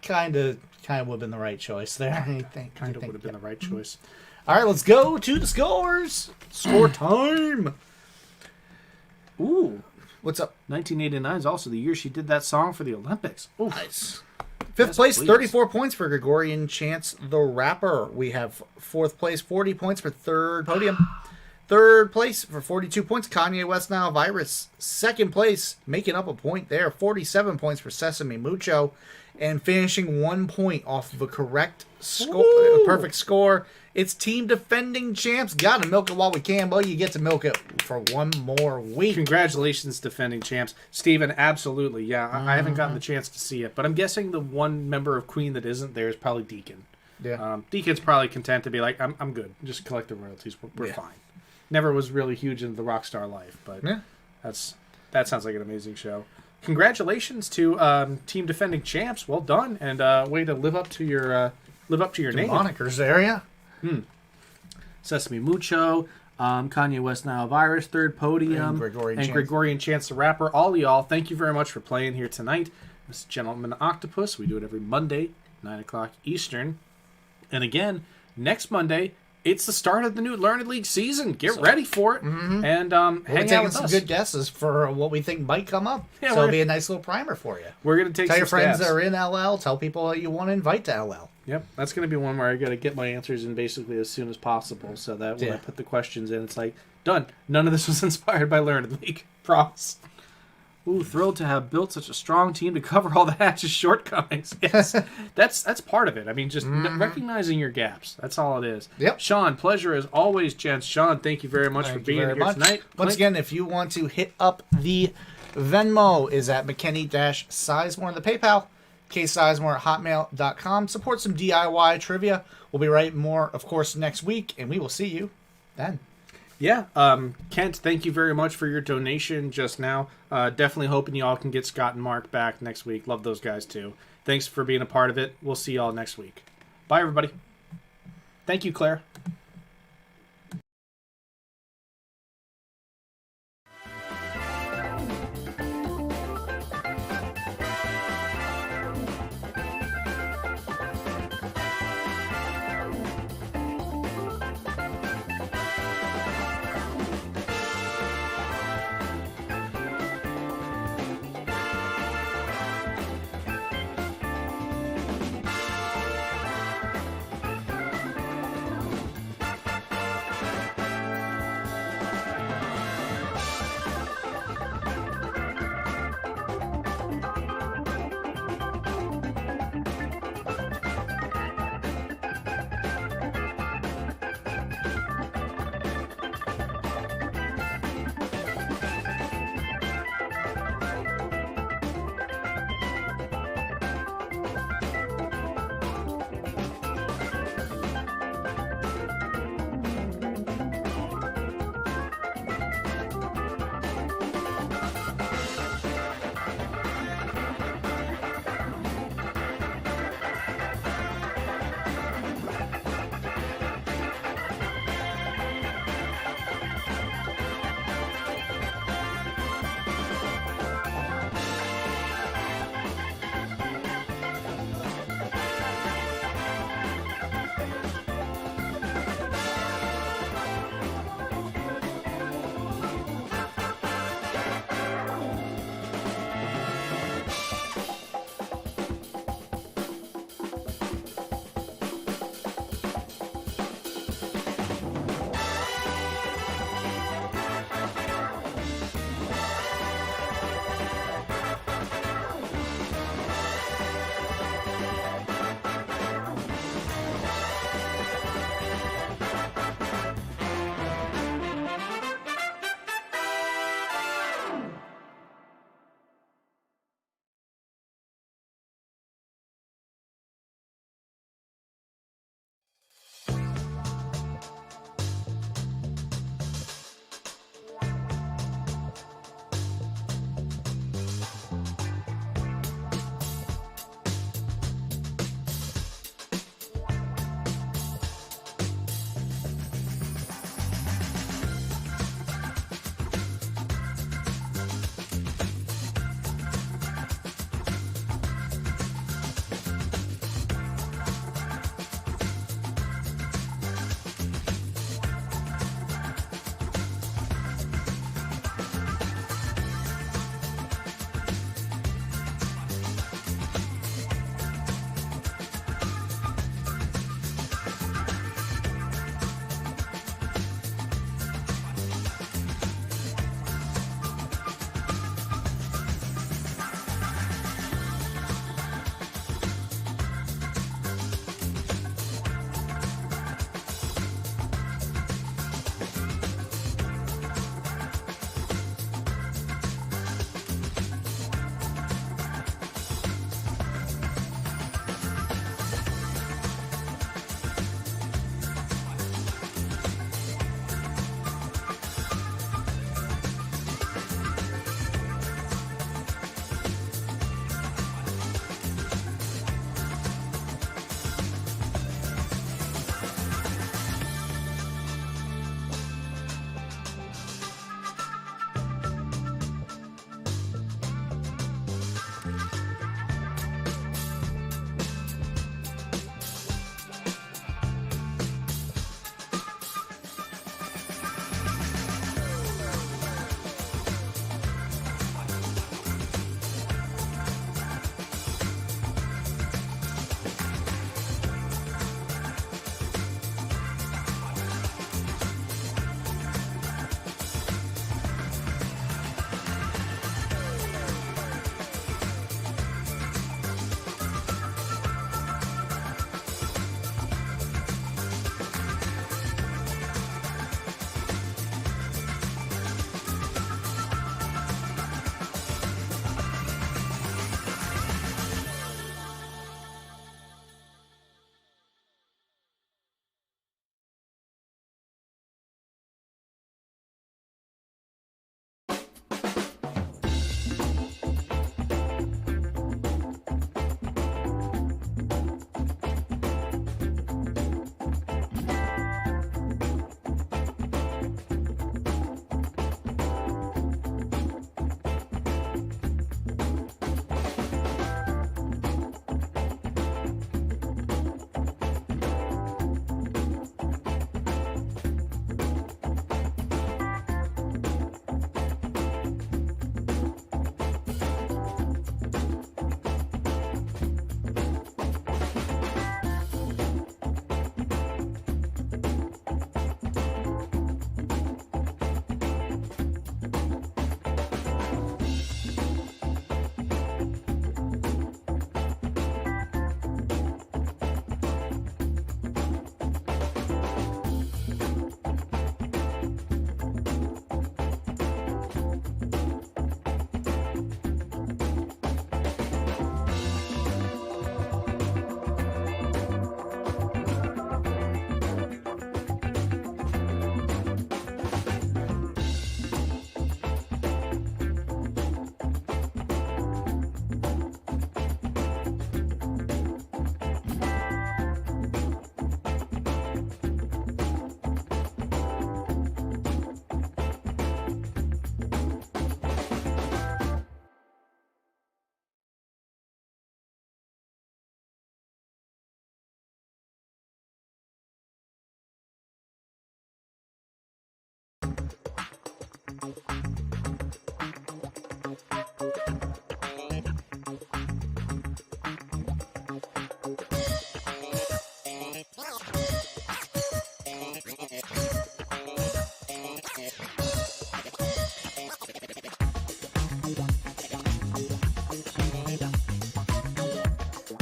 kind of would have been the right choice there. I think kind of would have been the right choice. All right, let's go to the scores. Score time. Ooh. What's up? 1989 is also the year she did that song for the Olympics. Ooh. Nice. 5th place, please. 34 points for Gregorian Chance the Rapper. We have 4th place, 40 points for Third Podium. Third place for 42 points, Kanye West Nile Virus. Second place, making up a point there, 47 points for Sesame Mucho. And finishing 1 point off of a correct score, a perfect score. It's Team Defending Champs. Gotta milk it while we can, but you get to milk it for one more week. Congratulations, Defending Champs. Steven, absolutely. Yeah, I haven't gotten the chance to see it, but I'm guessing the one member of Queen that isn't there is probably Deacon. Yeah. Deacon's probably content to be like, I'm good. Just collect the royalties. We're fine. Never was really huge into the rock star life, but that sounds like an amazing show. Congratulations to Team Defending Champs. Well done, and way to live up to your name. Monikers there, yeah. Sesame Mucho, Kanye West Nile Virus, third podium, and Gregorian Chance the Rapper. All of y'all, thank you very much for playing here tonight. This is Gentleman Octopus. We do it every Monday, 9 o'clock Eastern. And again, next Monday, it's the start of the new Learned League season. Get ready for it. And hang out taking with some us. good guesses for what we think might come up. Yeah, so it'll be a nice little primer for you. We're going to take Tell some your friends stabs. that are in LL. Tell people that you want to invite to LL. Yep, that's going to be one where I got to get my answers in basically as soon as possible, so that when I put the questions in, it's like, done. None of this was inspired by Learned League. Promise. Ooh, thrilled to have built such a strong team to cover all the Hatch's shortcomings. Yes, that's part of it. I mean, just recognizing your gaps. That's all it is. Yep. Sean, pleasure as always, gents. Sean, thank you very much for being here tonight. Once again, if you want to hit up the Venmo, is at McKinney-Sizemore, the PayPal, ksizemore at hotmail.com. Support some DIY trivia. We'll be right more, of course, next week, and we will see you then. Yeah, Kent, thank you very much for your donation just now. Definitely hoping you all can get Scott and Mark back next week. Love those guys too. Thanks for being a part of it. We'll see y'all next week. Bye, everybody. Thank you, Claire.